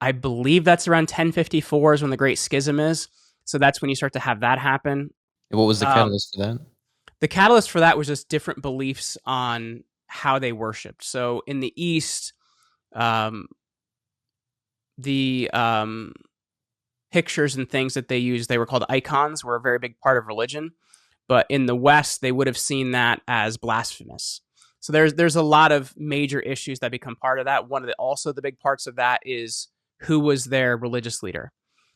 I believe that's around 1054 is when the Great Schism is. So that's when you start to have that happen. What was the catalyst for that? The catalyst for that was just different beliefs on how they worshipped. So in the East, the pictures and things that they used, they were called icons, were a very big part of religion. But in the West, they would have seen that as blasphemous. So there's a lot of major issues that become part of that. One of the big parts of that is who was their religious leader.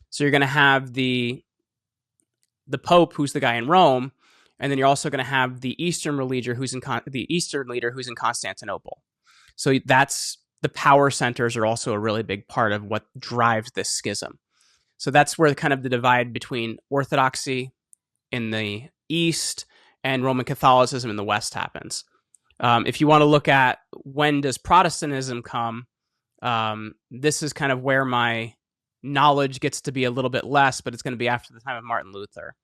So you're going to have the Pope, who's the guy in Rome, and then you're also going to have the Eastern leader who's in Constantinople. So that's the power centers are also a really big part of what drives this schism. So that's where kind of the divide between Orthodoxy in the East and Roman Catholicism in the West happens. If you want to look at when does Protestantism come, this is kind of where my knowledge gets to be a little bit less, but it's going to be after the time of Martin Luther.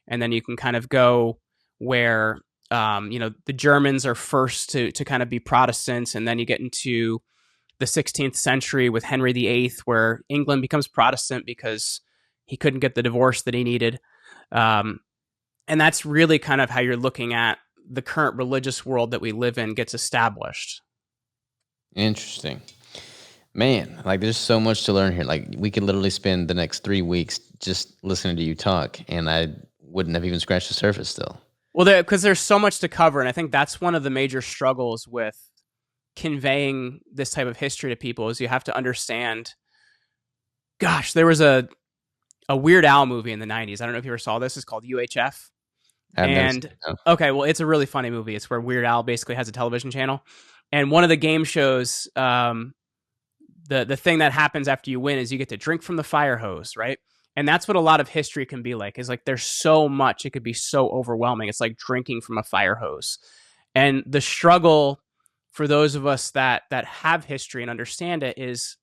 And then you can kind of go where, the Germans are first to kind of be Protestants. And then you get into the 16th century with Henry VIII, where England becomes Protestant because he couldn't get the divorce that he needed. And that's really kind of how you're looking at the current religious world that we live in gets established. Interesting. Man, like there's so much to learn here. Like we could literally spend the next 3 weeks just listening to you talk, and I wouldn't have even scratched the surface still. Well, because there's so much to cover, and I think that's one of the major struggles with conveying this type of history to people is you have to understand. Gosh, there was a Weird Al movie in the 90s. I don't know if you ever saw this. It's called UHF. Okay, well, it's a really funny movie. It's where Weird Al basically has a television channel, and one of the game shows, the thing that happens after you win is you get to drink from the fire hose, right? And that's what a lot of history can be like. Is like there's so much, it could be so overwhelming. It's like drinking from a fire hose, and the struggle for those of us that have history and understand it is,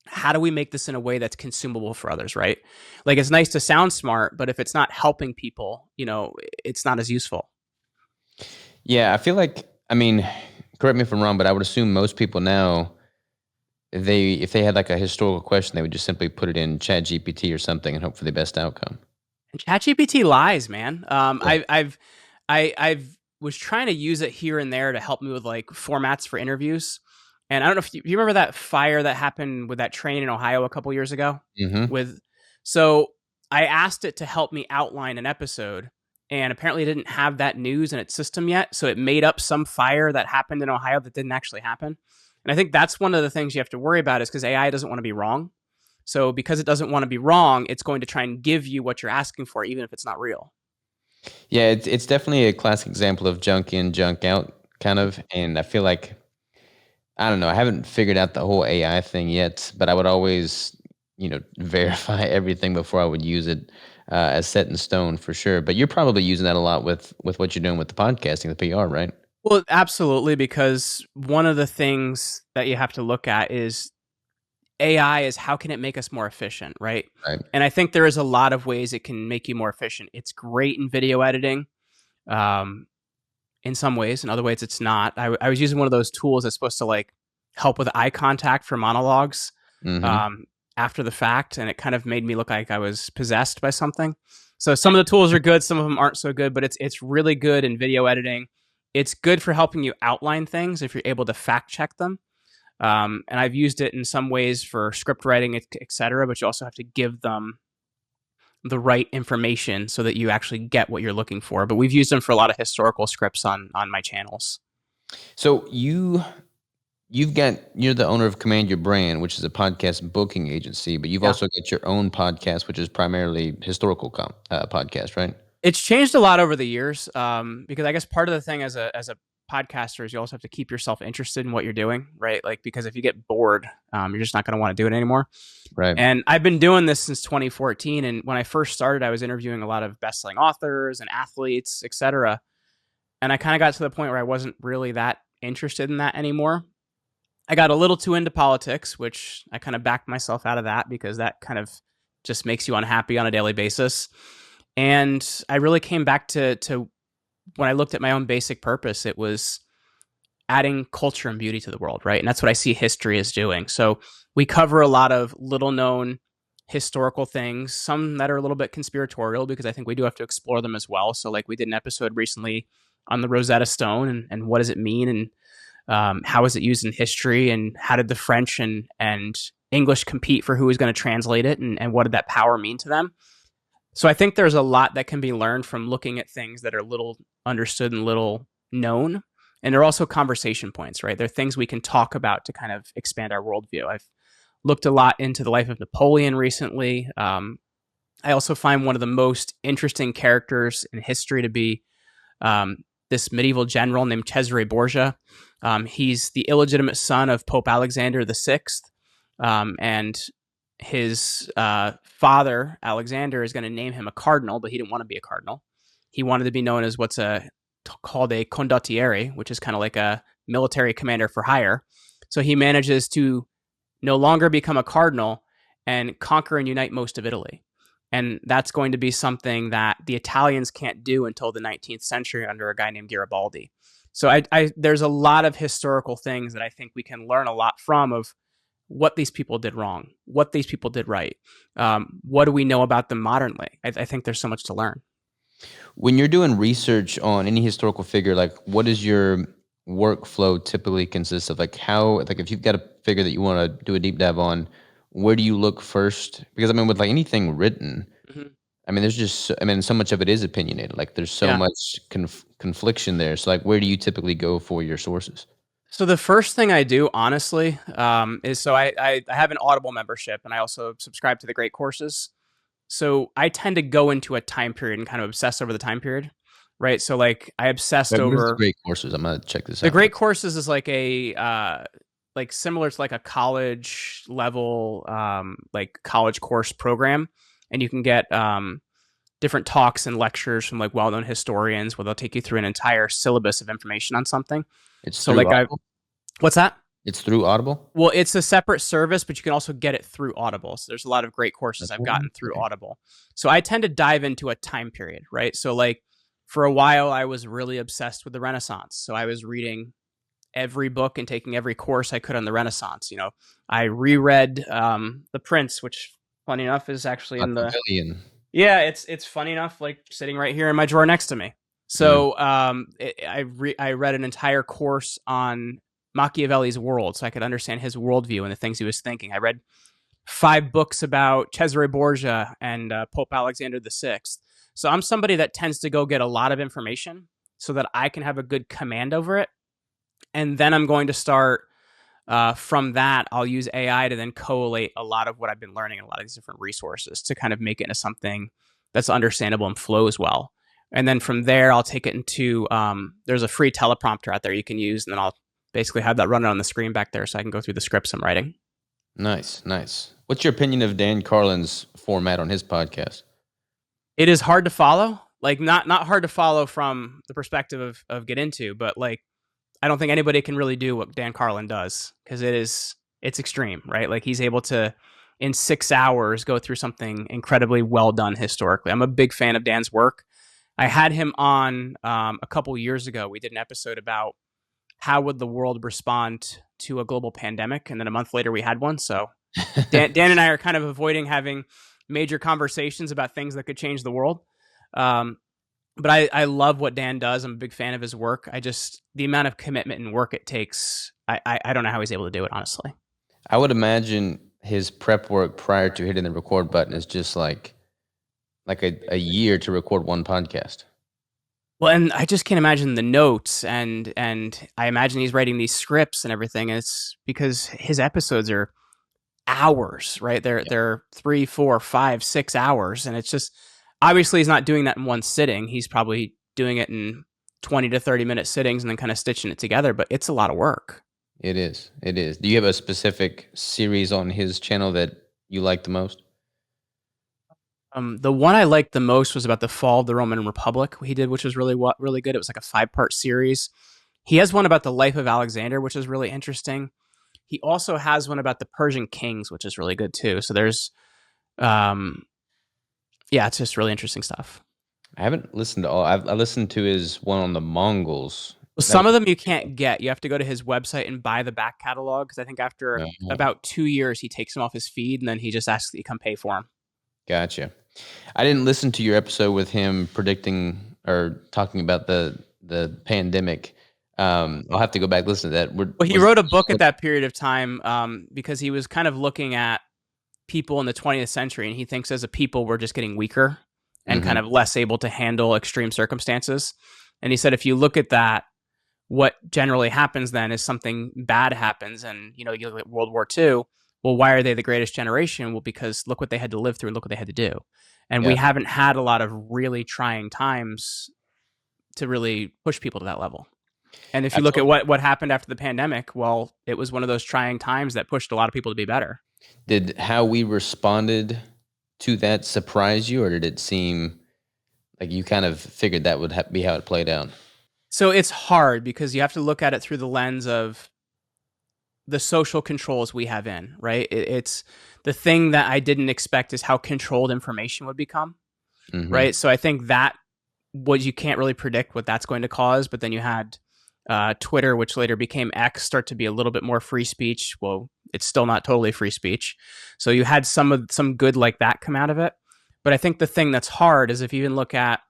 how do we make this in a way that's consumable for others, right? Like it's nice to sound smart, but if it's not helping people, it's not as useful. Yeah, I feel like, correct me if I'm wrong, but I would assume most people now, if they had like a historical question, they would just simply put it in ChatGPT or something and hope for the best outcome. And ChatGPT lies, man. Yeah. I've was trying to use it here and there to help me with like formats for interviews. And I don't know if you remember that fire that happened with that train in Ohio a couple years ago. Mm-hmm. So I asked it to help me outline an episode, and apparently it didn't have that news in its system yet. So it made up some fire that happened in Ohio that didn't actually happen. And I think that's one of the things you have to worry about, is because AI doesn't want to be wrong. So because it doesn't want to be wrong, it's going to try and give you what you're asking for, even if it's not real. Yeah, it's definitely a classic example of junk in, junk out kind of. And I feel like, I don't know, I haven't figured out the whole AI thing yet, but I would always, verify everything before I would use it as set in stone for sure. But you're probably using that a lot with what you're doing with the podcasting, the PR, right? Well, absolutely, because one of the things that you have to look at is AI is how can it make us more efficient, right? Right. And I think there is a lot of ways it can make you more efficient. It's great in video editing, in some ways. In other ways, it's not. I was using one of those tools that's supposed to like help with eye contact for monologues after the fact, and it kind of made me look like I was possessed by something. So some of the tools are good, some of them aren't so good, but it's really good in video editing. It's good for helping you outline things if you're able to fact check them. And I've used it in some ways for script writing, et cetera, but you also have to give them the right information so that you actually get what you're looking for. But we've used them for a lot of historical scripts on my channels. So you're the owner of Command Your Brand, which is a podcast booking agency, but you've also got your own podcast, which is primarily historical podcast, right? It's changed a lot over the years, because I guess part of the thing as a podcaster is you also have to keep yourself interested in what you're doing, right? Like, because if you get bored, you're just not going to want to do it anymore. Right. And I've been doing this since 2014. And when I first started, I was interviewing a lot of best-selling authors and athletes, et cetera. And I kind of got to the point where I wasn't really that interested in that anymore. I got a little too into politics, which I kind of backed myself out of that because that kind of just makes you unhappy on a daily basis. And I really came back to when I looked at my own basic purpose, it was adding culture and beauty to the world, right? And that's what I see history as doing. So we cover a lot of little known historical things, some that are a little bit conspiratorial because I think we do have to explore them as well. So like we did an episode recently on the Rosetta Stone and what does it mean and how is it used in history and how did the French and English compete for who was going to translate it and what did that power mean to them? So I think there's a lot that can be learned from looking at things that are little understood and little known. And they're also conversation points, right? They're things we can talk about to kind of expand our worldview. I've looked a lot into the life of Napoleon recently. I also find one of the most interesting characters in history to be this medieval general named Cesare Borgia. He's the illegitimate son of Pope Alexander VI, and his father, Alexander, is going to name him a cardinal, but he didn't want to be a cardinal. He wanted to be known as what's called a condottiere, which is kind of like a military commander for hire. So he manages to no longer become a cardinal and conquer and unite most of Italy. And that's going to be something that the Italians can't do until the 19th century under a guy named Garibaldi. So there's a lot of historical things that I think we can learn a lot from, of what these people did wrong, what these people did right. What do we know about them modernly? I think there's so much to learn. When you're doing research on any historical figure, like what does your workflow typically consist of? Like if you've got a figure that you want to do a deep dive on, where do you look first? Because I mean, with like anything written, I mean, there's just, so much of it is opinionated. Like there's so much confliction there. So like, where do you typically go for your sources? So the first thing I do, honestly, is I have an Audible membership, and I also subscribe to the Great Courses. So I tend to go into a time period and kind of obsess over the time period, right? So like I obsessed over the Great Courses. I'm gonna check this out. The Great Courses is like a like similar to like a college level like college course program, and you can get different talks and lectures from like well-known historians where they'll take you through an entire syllabus of information on something. It's so like Audible? What's that? It's through Audible? Well, it's a separate service, but you can also get it through Audible. So there's a lot of great courses I've gotten through Audible. So I tend to dive into a time period, right? So like for a while, I was really obsessed with the Renaissance. So I was reading every book and taking every course I could on the Renaissance. You know, I reread The Prince, which funny enough is actually in the... Yeah, it's funny enough, like sitting right here in my drawer next to me. So I read an entire course on Machiavelli's world, so I could understand his worldview and the things he was thinking. I read 5 books about Cesare Borgia and Pope Alexander VI. So I'm somebody that tends to go get a lot of information so that I can have a good command over it. And then I'm going to start from that. I'll use AI to then collate a lot of what I've been learning in a lot of these different resources to kind of make it into something that's understandable and flows well. And then from there, I'll take it into, there's a free teleprompter out there you can use, and then I'll basically have that running on the screen back there so I can go through the scripts I'm writing. Nice. What's your opinion of Dan Carlin's format on his podcast? It is hard to follow. Like not hard to follow from the perspective of get into, but like I don't think anybody can really do what Dan Carlin does, because it's extreme, right? Like he's able to in 6 hours go through something incredibly well done historically. I'm a big fan of Dan's work. I had him on a couple years ago. We did an episode about how would the world respond to a global pandemic, and then a month later we had one. So Dan and I are kind of avoiding having major conversations about things that could change the world. But I love what Dan does. I'm a big fan of his work. The amount of commitment and work it takes, I don't know how he's able to do it, honestly. I would imagine his prep work prior to hitting the record button is just like a year to record one podcast. Well, and I just can't imagine the notes, and I imagine he's writing these scripts and everything. And it's because his episodes are hours, right? They're 3, 4, 5, 6 hours, and it's just obviously he's not doing that in one sitting. He's probably doing it in 20 to 30 minute sittings and then kind of stitching it together. But it's a lot of work. It is. Do you have a specific series on his channel that you like the most? The one I liked the most was about the fall of the Roman Republic he did, which was really good. It was like a 5-part series. He has one about the life of Alexander, which is really interesting. He also has one about the Persian kings, which is really good too. So there's, it's just really interesting stuff. I haven't listened to all. I listened to his one on the Mongols. Well, some of them you can't get. You have to go to his website and buy the back catalog, because I think after about 2 years, he takes them off his feed, and then he just asks that you come pay for them. Gotcha. I didn't listen to your episode with him predicting or talking about the pandemic. I'll have to go back and listen to that. Well, he wrote a book at that period of time because he was kind of looking at people in the 20th century, and he thinks as a people we're just getting weaker and kind of less able to handle extreme circumstances. And he said if you look at that, what generally happens then is something bad happens, and you look at World War II. Well, why are they the greatest generation? Well, because look what they had to live through and look what they had to do. And we haven't had a lot of really trying times to really push people to that level. And if you look at Absolutely. what happened after the pandemic, well, it was one of those trying times that pushed a lot of people to be better. Did how we responded to that surprise you, or did it seem like you kind of figured that would be how it played out? So it's hard because you have to look at it through the lens of the social controls we have in, right? It's the thing that I didn't expect is how controlled information would become, right? So I think that what you can't really predict what that's going to cause, but then you had Twitter, which later became X, start to be a little bit more free speech. Well, it's still not totally free speech. So you had some good like that come out of it. But I think the thing that's hard is if you even look at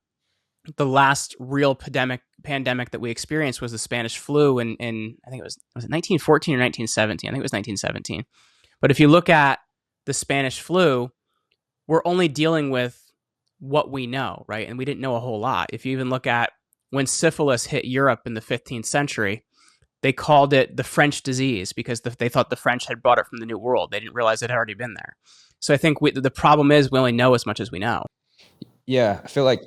the last real pandemic that we experienced was the Spanish flu in I think was it 1914 or 1917? I think it was 1917. But if you look at the Spanish flu, we're only dealing with what we know, right? And we didn't know a whole lot. If you even look at when syphilis hit Europe in the 15th century, they called it the French disease because they thought the French had brought it from the New World. They didn't realize it had already been there. So I think the problem is we only know as much as we know. Yeah, I feel like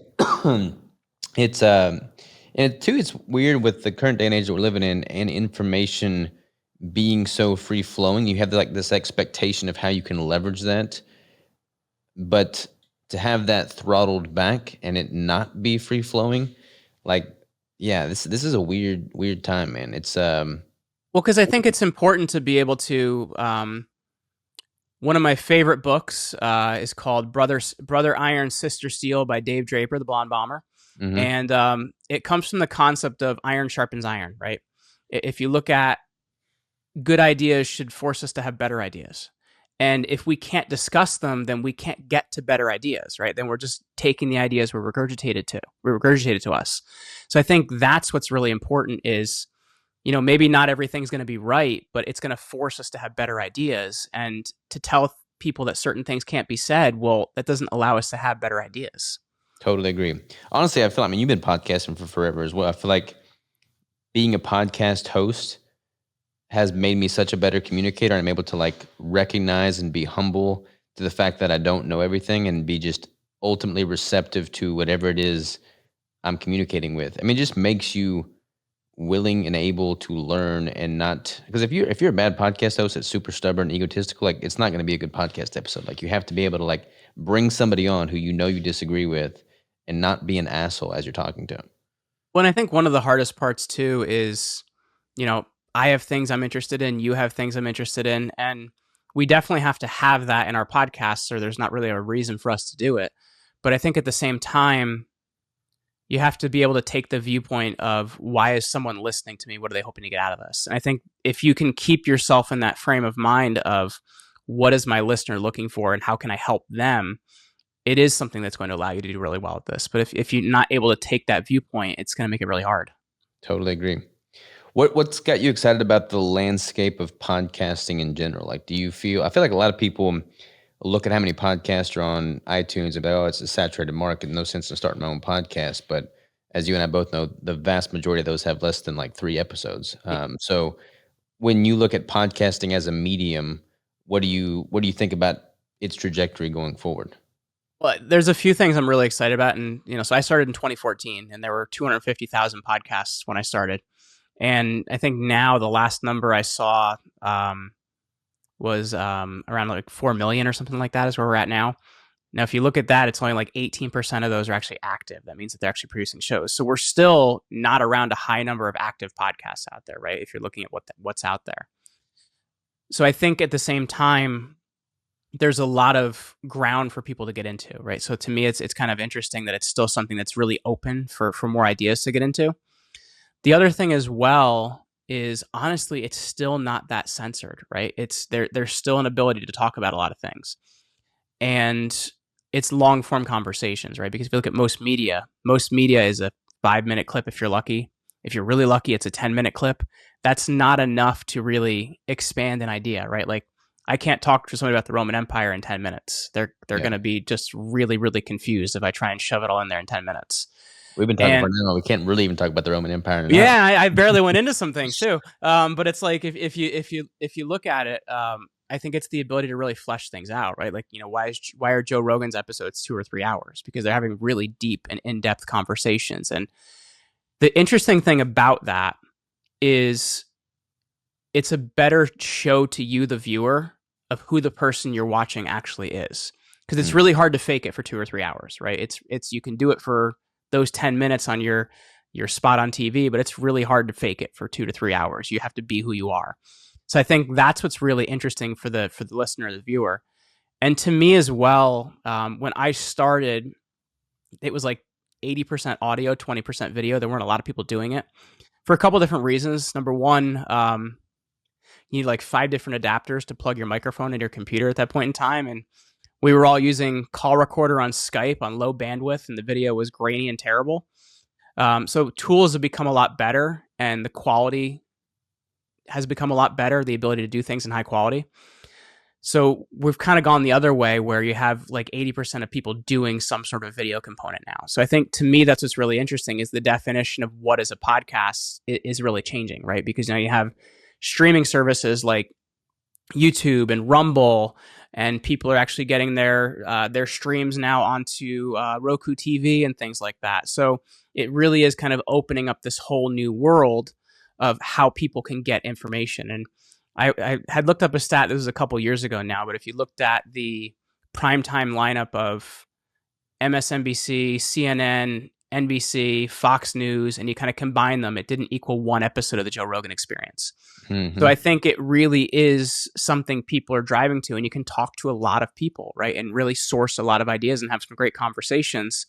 it's and too it's weird with the current day and age that we're living in and information being so free flowing. You have like this expectation of how you can leverage that, but to have that throttled back and it not be free flowing, like yeah, this is a weird time, man. It's Well, because I think it's important to be able to. One of my favorite books is called Brother Iron, Sister Steel by Dave Draper, the Blonde Bomber. mhm, And it comes from the concept of iron sharpens iron, right? If you look at good ideas should force us to have better ideas. And if we can't discuss them, then we can't get to better ideas, right? Then we're just taking the ideas we're regurgitated to us. So I think that's what's really important is, maybe not everything's going to be right, but it's going to force us to have better ideas and to tell people that certain things can't be said. Well, that doesn't allow us to have better ideas. totally agree. Honestly, I mean, you've been podcasting for forever as well. I feel like being a podcast host has made me such a better communicator. I'm able to like recognize and be humble to the fact that I don't know everything and be just ultimately receptive to whatever it is I'm communicating with. I mean, it just makes you willing and able to learn and not because if you're a bad podcast host that's super stubborn, egotistical, like it's not going to be a good podcast episode. Like you have to be able to like bring somebody on who you know you disagree with and not be an asshole as you're talking to them. Well, and I think one of the hardest parts too is, I have things I'm interested in, you have things I'm interested in, and we definitely have to have that in our podcasts, or there's not really a reason for us to do it. But I think at the same time, you have to be able to take the viewpoint of why is someone listening to me? What are they hoping to get out of this? And I think if you can keep yourself in that frame of mind of what is my listener looking for and how can I help them, it is something that's going to allow you to do really well at this. But if you're not able to take that viewpoint, it's going to make it really hard. Totally agree. What's got you excited about the landscape of podcasting in general? Like, do you feel? I feel like a lot of people look at how many podcasts are on iTunes and be, oh, it's a saturated market. No sense in starting my own podcast. But as you and I both know, the vast majority of those have less than like 3 episodes. So when you look at podcasting as a medium, what do you think about its trajectory going forward? Well, there's a few things I'm really excited about. And, so I started in 2014 and there were 250,000 podcasts when I started. And I think now the last number I saw was around like 4 million or something like that is where we're at now. Now, if you look at that, it's only like 18% of those are actually active. That means that they're actually producing shows. So we're still not around a high number of active podcasts out there, right? If you're looking at what's out there. So I think at the same time, there's a lot of ground for people to get into, right? So to me, it's kind of interesting that it's still something that's really open for more ideas to get into. The other thing as well is honestly, it's still not that censored, right? It's there's still an ability to talk about a lot of things. And it's long form conversations, right? Because if you look at most media is a 5-minute clip if you're lucky. If you're really lucky, it's a 10-minute clip. That's not enough to really expand an idea, right? Like I can't talk to somebody about the Roman Empire in 10 minutes. They're Yeah. going to be just really, really confused if I try and shove it all in there in 10 minutes. We've been talking for now. We can't really even talk about the Roman Empire in an hour. Yeah, I barely went into some things too. But it's like if you look at it, I think it's the ability to really flesh things out, right? Like why are Joe Rogan's episodes 2 or 3 hours? Because they're having really deep and in-depth conversations, and The interesting thing about that is it's a better show to you, the viewer, of who the person you're watching actually is. Because it's really hard to fake it for 2 or 3 hours, right? It's you can do it for those 10 minutes on your spot on TV, but it's really hard to fake it for 2 to 3 hours. You have to be who you are. So I think that's what's really interesting for the listener, the viewer. And to me as well, when I started, it was like 80% audio, 20% video. There weren't a lot of people doing it for a couple different reasons. Number one, you need like 5 different adapters to plug your microphone into your computer at that point in time. And we were all using call recorder on Skype on low bandwidth, and the video was grainy and terrible. So tools have become a lot better, and the quality has become a lot better, the ability to do things in high quality. So we've kind of gone the other way where you have like 80% of people doing some sort of video component now. So I think to me, that's what's really interesting is the definition of what is a podcast is really changing, right? Because now you have streaming services like YouTube and Rumble, and people are actually getting their streams now onto Roku TV and things like that. So it really is kind of opening up this whole new world of how people can get information. And I had looked up a stat, this was a couple years ago now, but if you looked at the primetime lineup of MSNBC, CNN, NBC, Fox News, and you kind of combine them, it didn't equal one episode of the Joe Rogan Experience. Mm-hmm. So I think it really is something people are driving to, and you can talk to a lot of people, right? And really source a lot of ideas and have some great conversations.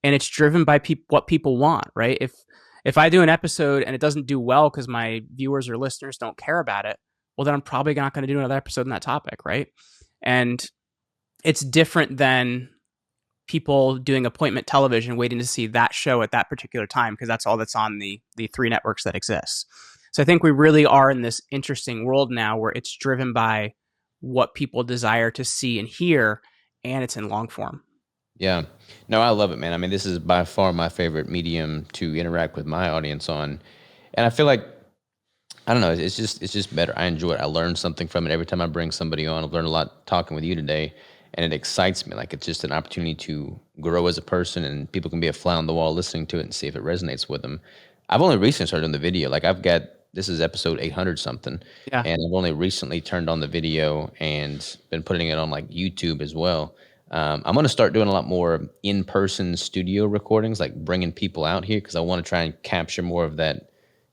And it's driven by what people want, right? If I do an episode and it doesn't do well because my viewers or listeners don't care about it, well, then I'm probably not going to do another episode on that topic, right? And it's different than people doing appointment television, waiting to see that show at that particular time because that's all that's on the 3 networks that exist. So I think we really are in this interesting world now where it's driven by what people desire to see and hear, and it's in long form. Yeah. No, I love it, man. I mean, this is by far my favorite medium to interact with my audience on. And I feel like, I don't know, it's just better. I enjoy it. I learn something from it every time I bring somebody on. I've learned a lot talking with you today, and it excites me. Like, it's just an opportunity to grow as a person, and people can be a fly on the wall listening to it and see if it resonates with them. I've only recently started doing the video. Like, this is episode 800 something. Yeah. And I've only recently turned on the video and been putting it on like YouTube as well. I'm going to start doing a lot more in-person studio recordings, like bringing people out here, because I want to try and capture more of that,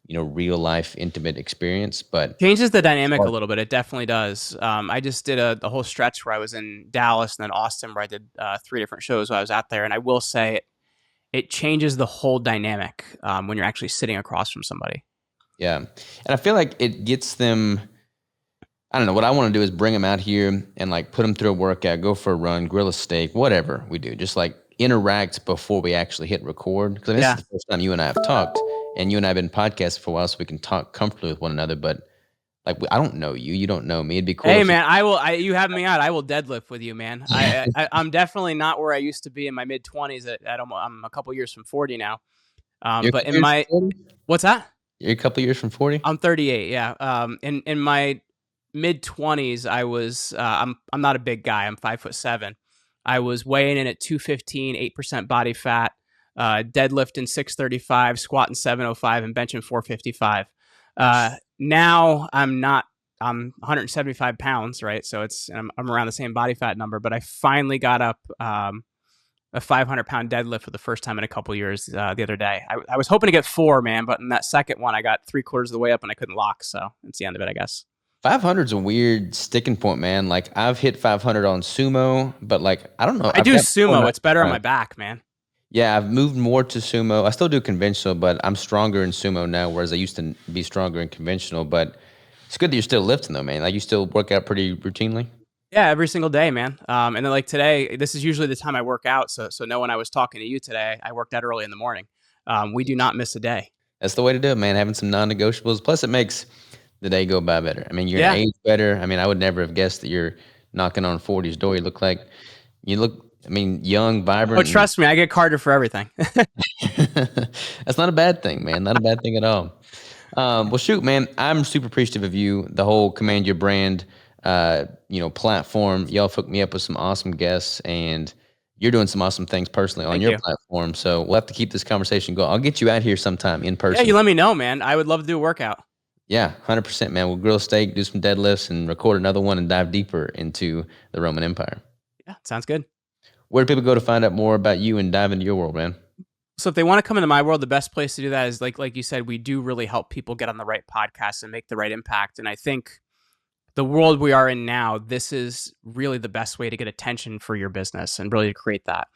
real life intimate experience. But changes the dynamic a little bit. It definitely does. I just did a whole stretch where I was in Dallas and then Austin, where I did 3 different shows while I was out there. And I will say it changes the whole dynamic when you're actually sitting across from somebody. Yeah. And I feel like it gets them, I don't know, what I want to do is bring them out here and like put them through a workout, go for a run, grill a steak, whatever we do. Just like interact before we actually hit record. Because this is the first time you and I have talked, and you and I have been podcasting for a while, so we can talk comfortably with one another. But like, I don't know you, you don't know me. It'd be cool. Hey man, you have me out. I will deadlift with you, man. I'm definitely not where I used to be in my mid 20s. I'm a couple years from 40 now. But in my, what's that? You're a couple years from 40? I'm 38. Yeah. In my mid 20s, I was, I'm not a big guy. I'm 5'7". I was weighing in at 215, 8% body fat, deadlifting 635, squatting 705, and benching 455. Now I'm 175 pounds, right? So I'm around the same body fat number, but I finally got up, a 500-pound deadlift for the first time in a couple years the other day. I was hoping to get 4, man, but in that second one, I got 3/4 of the way up and I couldn't lock. So that's the end of it, I guess. 500 is a weird sticking point, man. Like, I've hit 500 on sumo, but like, I don't know. I do sumo. It's better on my back, man. Yeah, I've moved more to sumo. I still do conventional, but I'm stronger in sumo now, whereas I used to be stronger in conventional. But it's good that you're still lifting, though, man. Like, you still work out pretty routinely? Yeah, every single day, man. And then like today, this is usually the time I work out. So no, when I was talking to you today, I worked out early in the morning. We do not miss a day. That's the way to do it, man. Having some non-negotiables. Plus, it makes the day go by better. I mean, you're in age better. I mean, I would never have guessed that you're knocking on 40's door. You look, young, vibrant. Oh, trust me, I get carded for everything. That's not a bad thing, man. Not a bad thing at all. Well, shoot, man, I'm super appreciative of you, the whole Command Your Brand, platform. Y'all hooked me up with some awesome guests, and you're doing some awesome things personally on Thank your you. platform. So we'll have to keep this conversation going. I'll get you out here sometime in Yeah, person. you let me know, man. I would love to do a workout. Yeah, 100%, man. We'll grill a steak, do some deadlifts, and record another one and dive deeper into the Roman Empire. Yeah, sounds good. Where do people go to find out more about you and dive into your world, man? So if they want to come into my world, the best place to do that is like you said, we do really help people get on the right podcast and make the right impact. And I think the world we are in now, this is really the best way to get attention for your business and really to create that.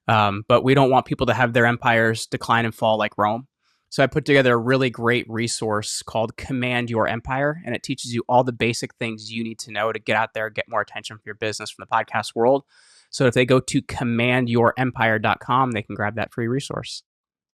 But we don't want people to have their empires decline and fall like Rome. So I put together a really great resource called Command Your Empire, and it teaches you all the basic things you need to know to get out there, get more attention for your business from the podcast world. So if they go to commandyourempire.com, they can grab that free resource.